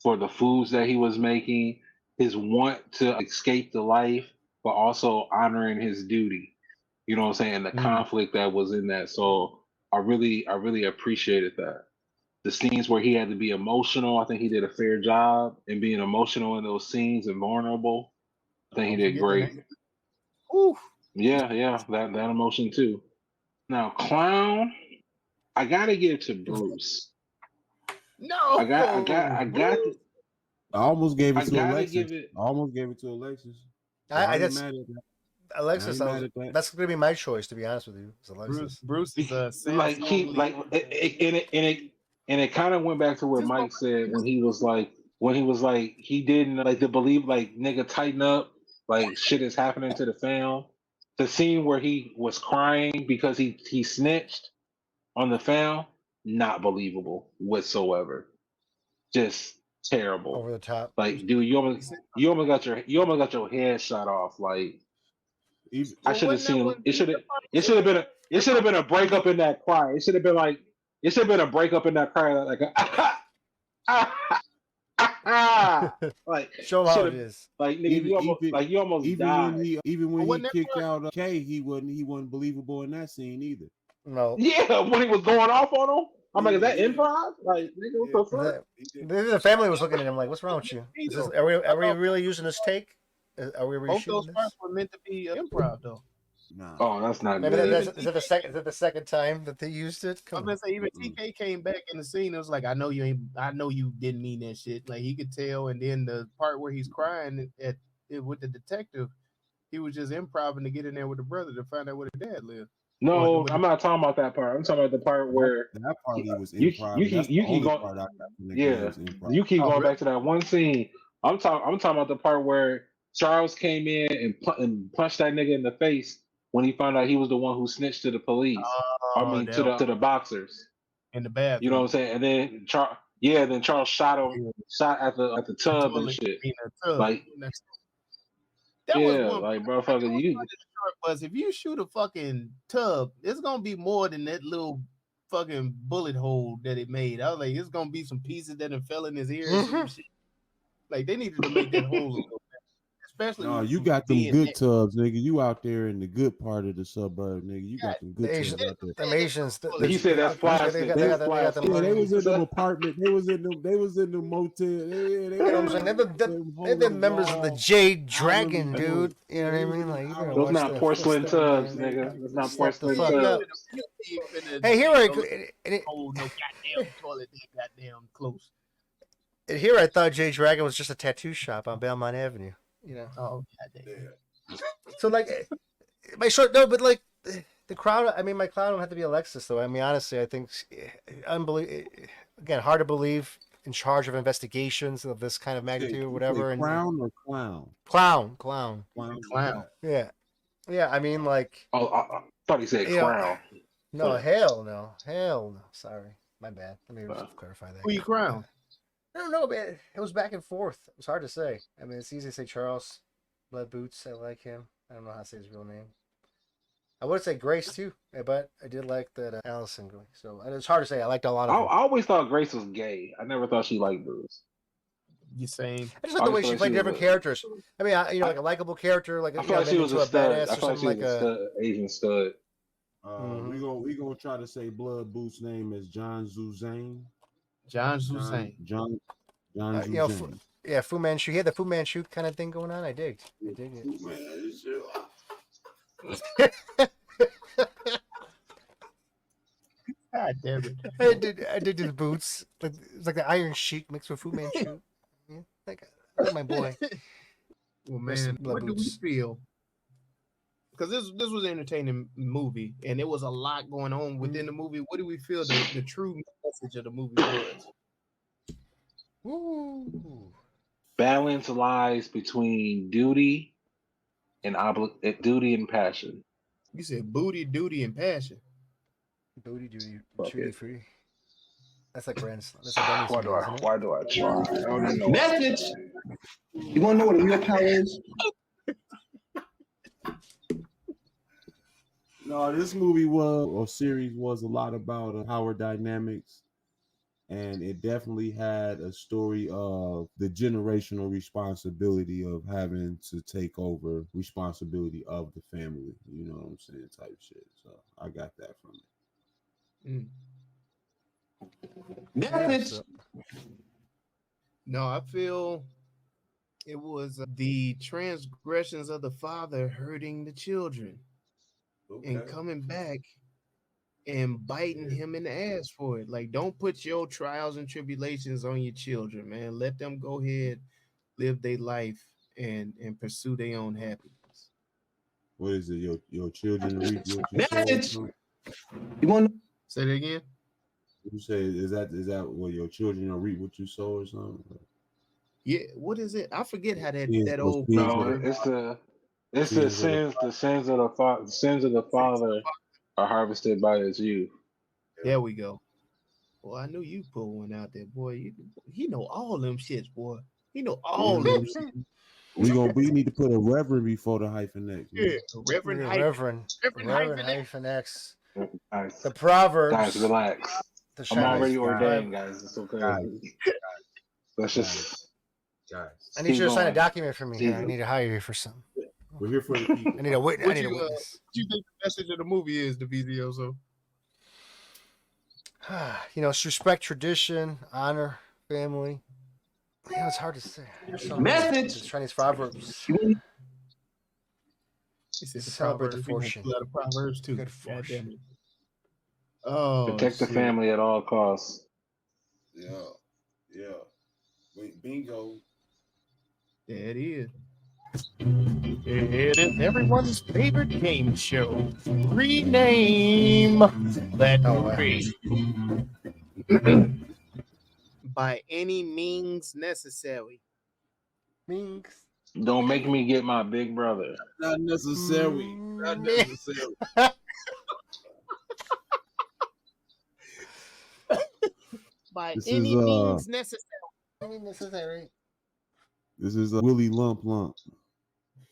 for the foods that he was making, his want to escape the life, but also honoring his duty. You know what I'm saying? The conflict that was in that. So I really appreciated that. The scenes where he had to be emotional, I think he did a fair job in being emotional in those scenes and vulnerable. I think he did great. Ooh. Yeah, that emotion too. Now, clown, I gotta give to Bruce. No, I got. I almost gave it I to gotta Alexis. give it. I almost gave it to Alexis. I ain't just mad at that. Alexis. I ain't mad at that. That's gonna be my choice, to be honest with you. It's Alexis. Bruce is a Like he like it kind of went back to what Mike said when he was like he didn't like to believe like nigga tighten up, like shit is happening to the fam. The scene where he was crying because he snitched on the fam, not believable whatsoever. Just terrible. Over the top. Like, dude, you almost got your head shot off. Like, I should have seen it. It should have been a breakup in that cry. It should have been a breakup in that cry. Like, like show him how it is. Like, nigga, you almost died. Even when he kicked out Kay, he wasn't believable in that scene either. No. Yeah, when he was going off on him. I'm like, is that improv? Like, nigga, what the fuck? The family was looking at him like, "What's wrong with you? Are we really using this take? Are we both those this?" parts were meant to be improv, though. Nah. Oh, that's not Maybe good. is that the second time that they used it? I'm gonna say even TK came back in the scene. It was like, I know you didn't mean that shit. Like he could tell. And then the part where he's crying with the detective, he was just improvising to get in there with the brother to find out where the dad lived. No, I'm not talking about that part. I'm talking about the part where that part he was improv. You keep going back to that one scene. I'm talking about the part where Charles came in and punched that nigga in the face when he found out he was the one who snitched to the police. To the boxers in the bathroom. You know what I'm saying? And then Charles shot at the tub and shit. Like that was one like motherfucker, you. Was if you shoot a fucking tub, it's gonna be more than that little fucking bullet hole that it made. I was like, it's gonna be some pieces that fell in his ear. And some shit. Like they needed to make that hole a little better. Especially no, you got them good tubs, nigga. You out there in the good part of the suburb, nigga. You got them good tubs out there. The Asians. He said that's plastic. They was in them apartment. They was in the motel. They've been members of the Jade Dragon, dude. You know what I mean? Like those not porcelain tubs, nigga. Those not porcelain tubs. Hey, here hold no goddamn toilet, goddamn close. And here I thought Jade Dragon was just a tattoo shop on Belmont Avenue. You know. Oh goddamn. So like, my short no, but like the crowd. I mean, my clown don't have to be Alexis though. I mean, honestly, I think again, hard to believe in charge of investigations of this kind of magnitude or whatever. And clown or clown? Clown. Yeah. Yeah. I mean, like. Oh, I thought he said clown. No, hell no. Sorry, my bad. Let me clarify that. Who you crown? I don't know, man. It was back and forth. It was hard to say. I mean, it's easy to say Charles Blood Boots. I like him. I don't know how to say his real name. I would say Grace too, but I did like that Allison. So it's hard to say. I liked a lot of them. I always thought Grace was gay. I never thought she liked Bruce. You saying? I just like the way she played different characters. I mean, like a likable character, like I feel like she was a stud. I feel like she was a Asian stud. We gonna try to say Blood Boot's name is John Zuzane. John Hussein. John You know, Hussein. Fu Manchu. He had the Fu Manchu kind of thing going on. I dig it. God damn it. I did his boots. It's like the Iron Sheik mixed with Fu Manchu. Yeah, I like my boy. Well, Rest in man, blood what do we boots. feel? Because this was an entertaining movie, and there was a lot going on within the movie. What do we feel the true message of the movie was? Ooh. Balance lies between duty and duty and passion. You said booty, duty, and passion. Booty duty, Fuck duty it. free. That's like Grand Slam. That's a Denny's Why meal, do I? isn't it? Why do I try? I don't even know. Message. You want to know what a real power is? No, this series was a lot about power dynamics, and it definitely had a story of the generational responsibility of having to take over responsibility of the family. You know what I'm saying? Type shit. So I got that from it. Message. No, I feel it was the transgressions of the father hurting the children and coming back and biting him in the ass for it. Like, don't put your trials and tribulations on your children, man. Let them go ahead, live their life, and pursue their own happiness. What is it? Your children reap what you sow? Message. You want to Say that again? You say is that what your children reap what you sow or something? Yeah, what is it? I forget how that Yes, old yes, No, it's the sins of the father are harvested by his youth. There we go. Well, I knew you pulled one out there, boy. He know all them shits, boy. He know all them shit. We need to put a reverend before the hyphen X. Man. Yeah, Reverend hyphen X. Guys, The Proverbs. guys, relax. The I'm already Chinese ordained, guys. It's okay. Let's just. Guys, I need you to sign a going. document for me. Jesus. I need to hire you for something. we're here for the people. I need a witness. What you think the message of the movie is, the VZO? You know, it's respect tradition, honor, family. You know, it's hard to say. Message. It's Chinese proverbs. He said Celebrate the Proverbs. We gonna fortune. pull out of Proverbs too. Good God fortune. damn it. Oh, Protect the shit. family at all costs. Yeah. Wait, bingo. There it is. It is everyone's favorite game show. Rename that movie. By any means necessary. Means. Don't make me get my big brother. Not necessary. Not necessary. By This any is, means necessary. Necessary. This is Willie Lump Lump.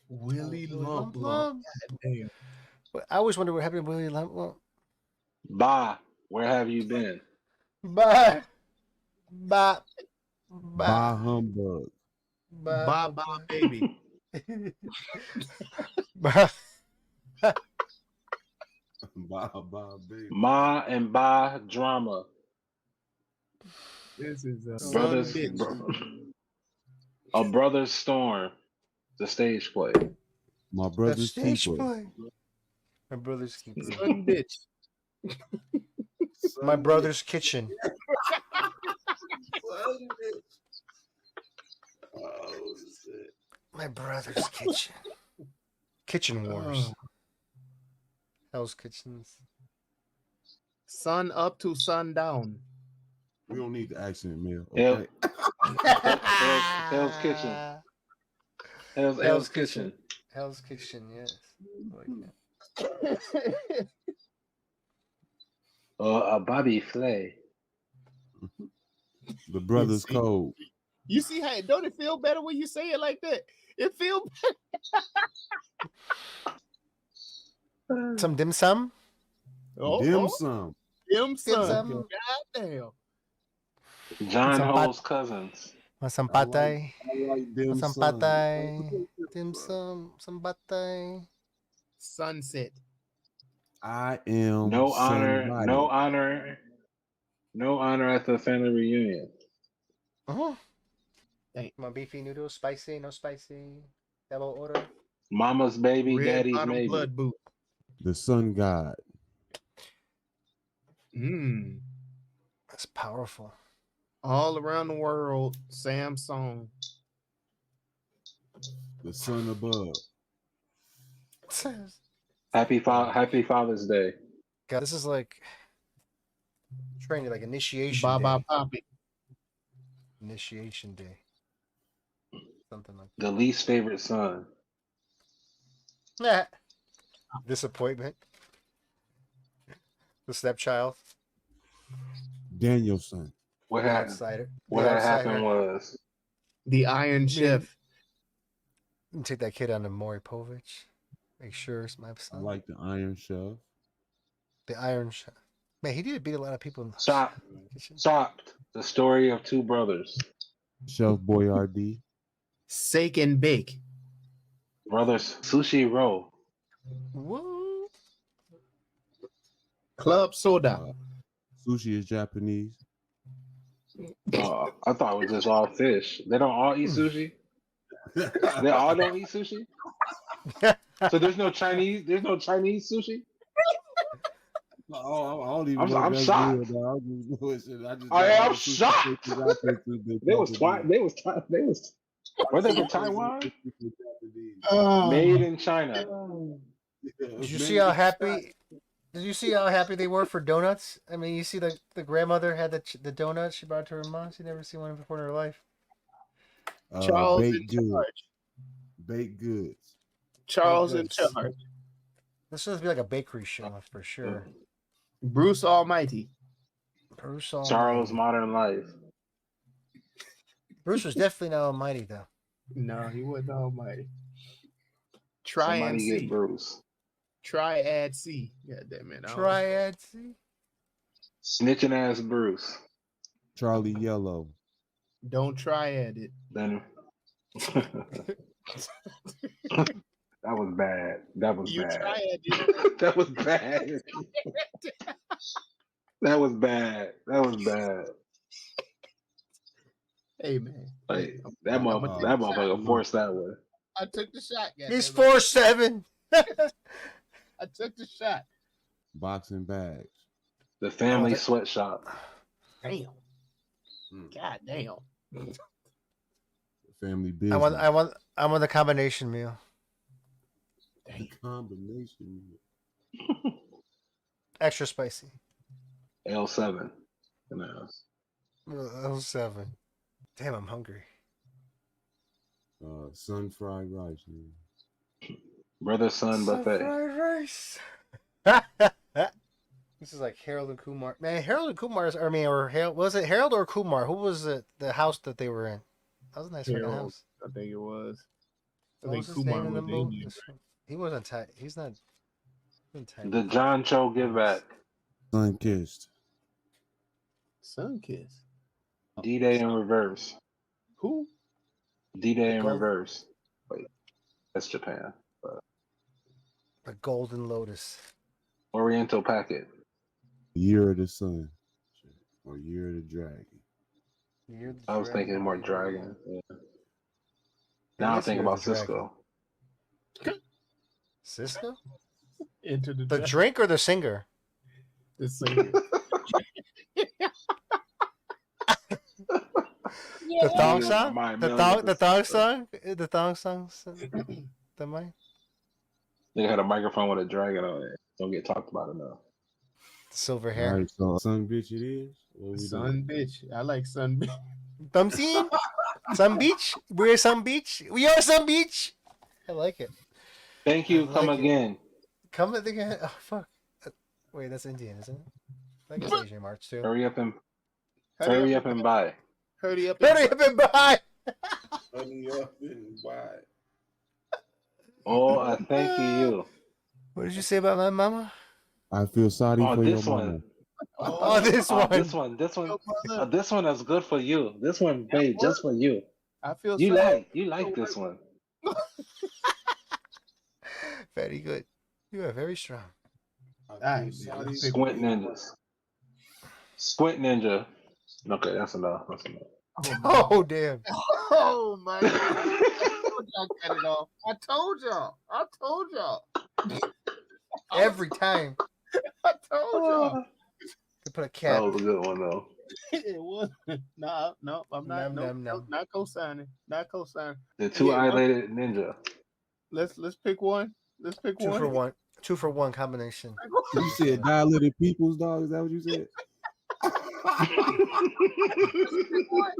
Willie Lump Lump. Lump. God damn. I always wonder what happened to Willie Lump Lump. Bye. Where have you been? Bye. Bah humbug. Bye bye, baby. Bye. Bah baby. Ma and Ba drama. This is a Brothers, bitch. A Brother's Storm. The stage play. My brother's keeper. My brother's keeper. Son bitch. My brother's kitchen. Oh, shit. My brother's kitchen. Kitchen Wars. Oh. Hell's Kitchens. Sun up to sundown. We don't need the accent, man. Hell- Okay. Hell's Kitchen. Hell's Kitchen. Hell's Kitchen, yes. I like that. A Bobby Flay. The brother's code. You see how don't it feel better when you say it like that? It feels Some dim sum? Dim sum. Dim sum. sum. God damn. John Some Ho's cousins. Some patay. I like dim Some sum. patay. Dim sum. Some patay. Sunset. I am No honor. somebody. No honor. No honor at the family reunion. Uh-huh. Dang. Come on, beefy noodles, spicy, no spicy, double order. Mama's baby, Red daddy's bottom maybe. blood boot. The sun god. Mm. That's powerful. All around the world, Samsung. The sun above. Happy Father's Day. God, this is like training, like initiation Baba day. Poppy. Initiation day. Something like The least favorite son. that. Disappointment. The stepchild. Danielson. What The happened? outsider. What The had outsider. happened was The Iron Chef. You take that kid on to Maury Povich. Make sure it's my I son. like the Iron Chef. The Iron Chef. Man, he did beat a lot of people in the Stop. kitchen. Stopped. The story of two brothers. Chef Boyardee. Sake and Bake. Brothers Sushi Roll. Woo. Club Soda. Sushi is Japanese. I thought it was just all fish. They don't all eat sushi. They all don't eat sushi. So there's no Chinese. There's no Chinese sushi. Oh, I don't even I'm- know if I'm that's shocked. real, dog. I'm just bullshitting. I just I know all am the sushi shocked. places out there think they They was Japanese. Were they from Taiwan? Oh. Made in China. Did you see how happy? Did you see how happy they were for donuts? I mean, you see the grandmother had the donuts she brought to her mom. She never seen one before in her life. Charles in Baked goods. charge. Baked goods. Charles in Baked goods. charge. This should be like a bakery show for sure. Bruce Almighty. Bruce Charles Almighty. Modern Life. Bruce was definitely not almighty though. No, he wasn't Almighty. Try and Somebody get see. Bruce. Triad C. God damn it. Triad. See? Snitching ass Bruce. Charlie Yellow. Don't triad it. Then that was bad. That was You bad. triad it. That was bad. That was bad. That was bad. Hey man. Like that I'ma motherfucker, take that a shot. motherfucker forced that one. I took the shot. He's goddammit. 4'7". I took the shot. Boxing bags. The family that- sweatshop. Damn. Mm. God damn. Family business. I want the combination meal. Combination. Extra spicy. L7. You know. L7. Damn, I'm hungry. Sun fried rice. Man. Brother son buffet. Fried rice. This is like Harold and Kumar. Man, Harold and Kumar's. I mean, or Harold, was it Harold or Kumar? Who was it? The house that they were in. That was a nice looking Harold. house. I think it was. I What think was his Kumar name in the was movie? Indian. He wasn't tight. He's not. Tight. The John Cho give back. Sun kissed. Sun Kiss. D-Day in reverse. Who? D-Day in Gold- reverse. Wait, that's Japan. The Golden Lotus. Oriental Packet. Year of the Sun. Or Year of the Dragon. You're the I was dragon. thinking more Dragon. Yeah. Now I'm Yes, thinking Year about of the Dragon. Cisco. Cisco? Into the The drink or the singer? The singer. The thong Yeah, song? my The million thong song? The thong song? The mic? They had a microphone with a dragon on it. Don't get talked about enough. Silver All hair. right, so Sun bitch it is. What we Sun doing? bitch. I like Sun bitch. Thumbscene? Sun Beach? We're Sun Beach? We are Sun Beach? I like it. Thank you. I Come like it. again. Come at the Oh, fuck. Wait, that's Indian, isn't it? I guess Asian March too. Hurry up and Hurry up and buy. Hurry up. Hurry up and buy! Honey up and wide. Oh, I thank you. What did you say about my mama? I feel sorry Oh, for your this mama. one. Oh, this Oh, one. this one. This one is good for you. This one, babe, just for you. I feel You sorry. like this one. Very good. You are very strong. I feel Alright, sorry man. Squint ninjas. Squint Ninja. Okay, that's enough. That's enough. Oh damn! Oh my God. I told y'all cut it off. I told y'all. Every time I told y'all. they put a That cap. was a good one though. It was no, I'm not. No. Not co-signing. Not co-signing. The Yeah, two-eyed ninja. let's pick one. Let's pick Two one. for one. 2 for 1 combination. You said dilated people's dog. Is that what you said? Let's pick one.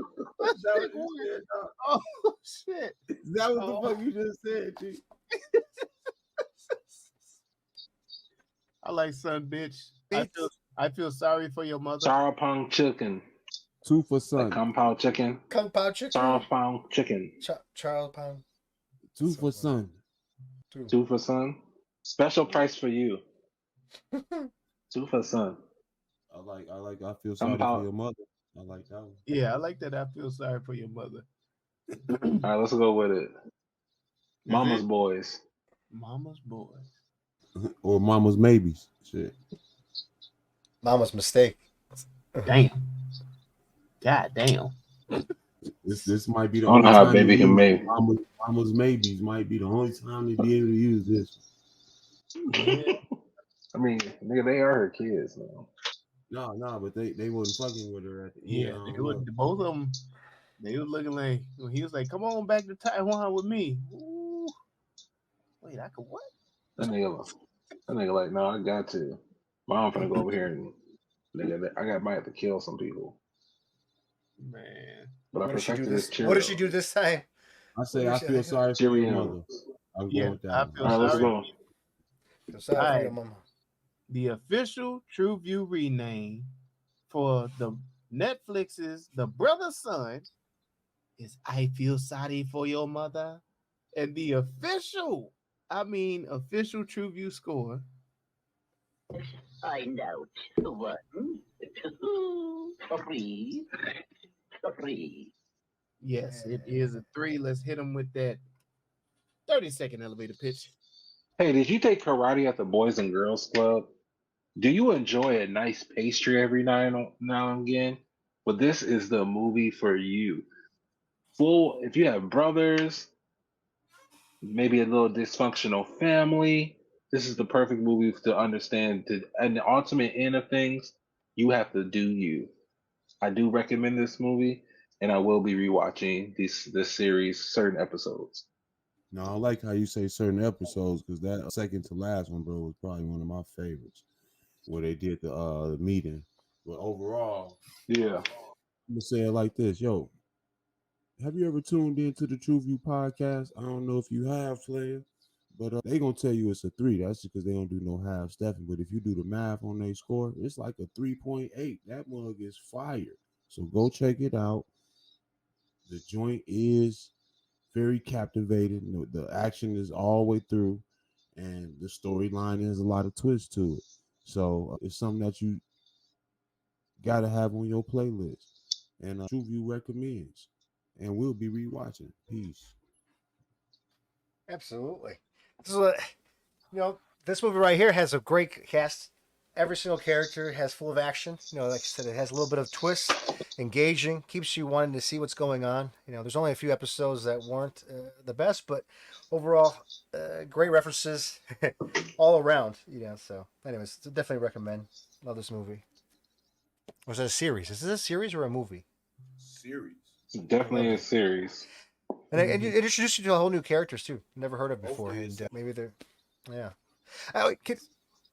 Oh shit! Is that what the fuck you just said, G? I like son, bitch. I feel sorry for your mother. Sour Pong chicken. 2 for son. Like compound chicken. Kung Pao chicken. Sour Pong chicken. Charles Pound. 2 for son. 2 for son. Special price for you. 2 for son. I feel sorry for your mother. I like that one. Yeah, I like that. I feel sorry for your mother. All right, let's go with it. Mama's boys. Mama's boys. Or mama's maybes. Shit. Mama's mistake. Damn. God damn. This might be the I don't know only how time baby to can use make. mama's maybes might be the only time to be able to use this. Yeah. I mean, nigga, they are her kids now. No, but they wasn't fucking with her at the end. Yeah, they were, both of them. They were looking like when he was like, "Come on back to Taiwan with me." Ooh. Wait, I could what? That nigga like, no, I got to. Mom finna go over here and nigga, I might have to kill some people. Man, but I What did she do protected his this? What did she do this time? I say I feel sorry for your mother. I'm going with that. I one. feel All right, let's sorry. go. Feel sorry for Alright. your mama. The official TruVue rename for the Netflix's The Brother Son is "I Feel Sorry for Your Mother," and the official TruVue score. Find out. 1, 2, 3, 3. Yes, it is a 3. Let's hit him with that 30-second elevator pitch. Hey, did you take karate at the Boys and Girls Club? Do you enjoy a nice pastry every now and again? Well, this is the movie for you. If you have brothers, maybe a little dysfunctional family, this is the perfect movie to understand. And the ultimate end of things, you have to do you. I do recommend this movie, and I will be rewatching this series, certain episodes. No, I like how you say certain episodes because that second to last one, bro, was probably one of my favorites. Where they did the meeting. But overall, yeah, I'm gonna say it like this, yo. Have you ever tuned into the TruVue Podcast? I don't know if you have, player, but they gonna tell you it's a 3. That's just because they don't do no half stepping. But if you do the math on their score, it's like a 3.8. That mug is fire. So go check it out. The joint is very captivating. The action is all the way through, and the storyline has a lot of twists to it. So it's something that you gotta have on your playlist. And TruVue recommends. And we'll be rewatching. Peace. Absolutely. This is this movie right here has a great cast. Every single character has full of action. Like I said, it has a little bit of twist, engaging, keeps you wanting to see what's going on. There's only a few episodes that weren't the best, but overall, great references all around. So anyways, definitely recommend. Love this movie. Was it a series? Is this a series or a movie? Series. It's definitely a series. And it introduced you to a whole new characters too. Never heard of before. And maybe they're, yeah. We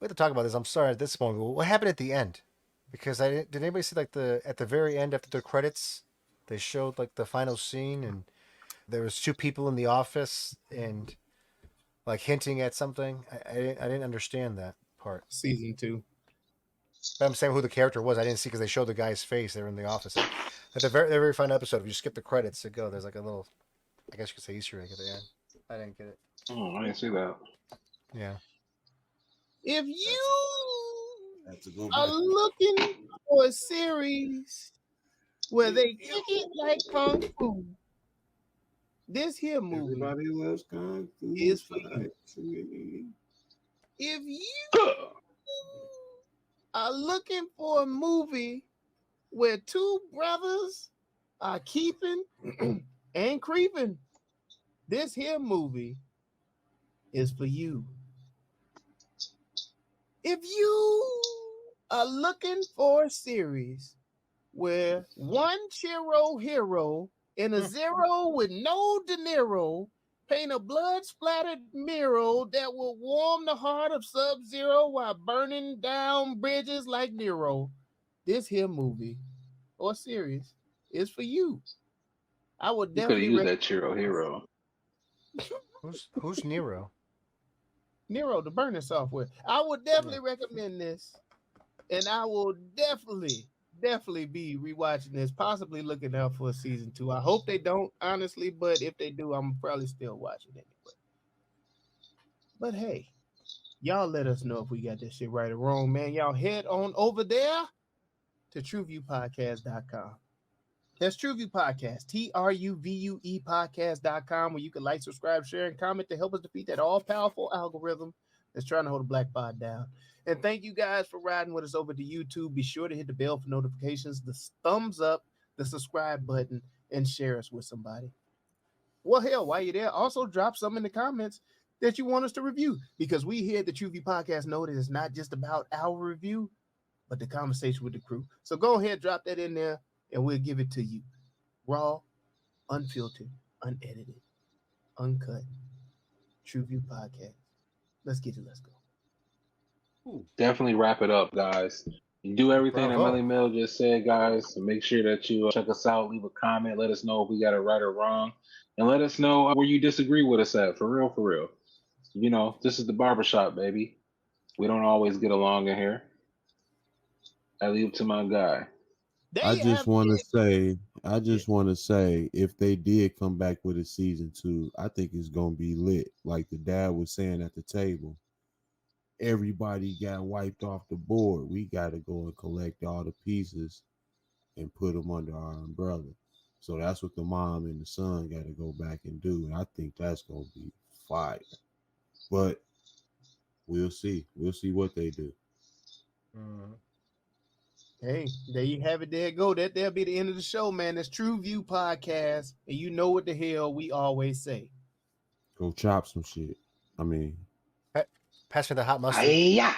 have to talk about this. I'm sorry at this point. But what happened at the end? Because did anybody see at the very end after the credits, they showed the final scene and there was 2 people in the office and hinting at something. I didn't understand that part. Season 2. But I'm saying who the character was. I didn't see because they showed the guy's face. They were in the office. At the very final episode, if you skip the credits to go, there's a little, I guess you could say Easter egg at the end. I didn't get it. Oh, I didn't see that. Yeah. If you are looking for a series where they kick it like kung fu, this here movie Everybody loves kung fu is for you. If you are looking for a movie where two brothers are keeping and creeping. This here movie is for you. If you are looking for a series where one Chiro hero and a zero with no De Niro paint a blood-splattered mirror that will warm the heart of Sub-Zero while burning down bridges like Nero, this here movie or series is for you. I would You could have definitely used that Chiro hero. Who's Nero? Nero, the burning software. I would definitely recommend this, and I will definitely be rewatching this, possibly looking out for a season 2. I hope they don't, honestly, but if they do, I'm probably still watching anyway. But hey, y'all let us know if we got this shit right or wrong, man. Y'all head on over there to TruVuePodcast.com. That's TruVue Podcast, TruVue Podcast.com, where you can like, subscribe, share, and comment to help us defeat that all-powerful algorithm that's trying to hold the black pod down. And thank you guys for riding with us over to YouTube. Be sure to hit the bell for notifications, the thumbs up, the subscribe button, and share us with somebody. Well, hell, while you're there, also drop some in the comments that you want us to review, because we here at the TruVue Podcast know that it's not just about our review, but the conversation with the crew. So go ahead, drop that in there, and we'll give it to you. Raw, unfiltered, unedited, uncut. TruVue Podcast. Let's get it. Let's go. Definitely wrap it up, guys. You do everything that Bravo. Melly Mel just said, guys. So make sure that you check us out, leave a comment, let us know if we got it right or wrong, and let us know where you disagree with us at. For real, for real. You know, this is the barbershop, baby. We don't always get along in here. I leave it to my guy. I just want to say, if they did come back with a season 2, I think it's gonna be lit. Like the dad was saying at the table, everybody got wiped off the board. We got to go and collect all the pieces and put them under our umbrella. So that's what the mom and the son got to go back and do. And I think that's gonna be fire. But we'll see. We'll see what they do. Hey, there you have it. There you go. That'll be the end of the show, man. It's TruVue Podcast, and you know what the hell we always say. Go chop some shit. I mean, Pass me the hot mustard. Yeah.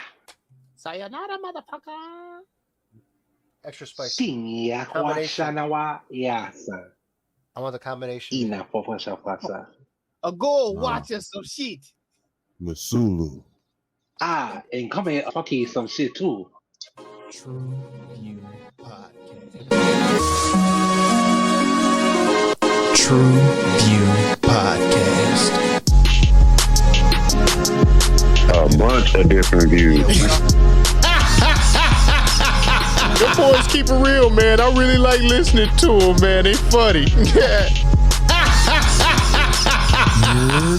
Sayonara, motherfucker. Extra spicy. Sim, Combination. yes. I want the combination. Ina fofosha fasa. Go watch us some shit. Masulu. Ah, and come here, fuck you some shit too. TruVue Podcast. TruVue Podcast. A bunch of different views. The boys keep it real, man. I really like listening to them, man. They funny. You're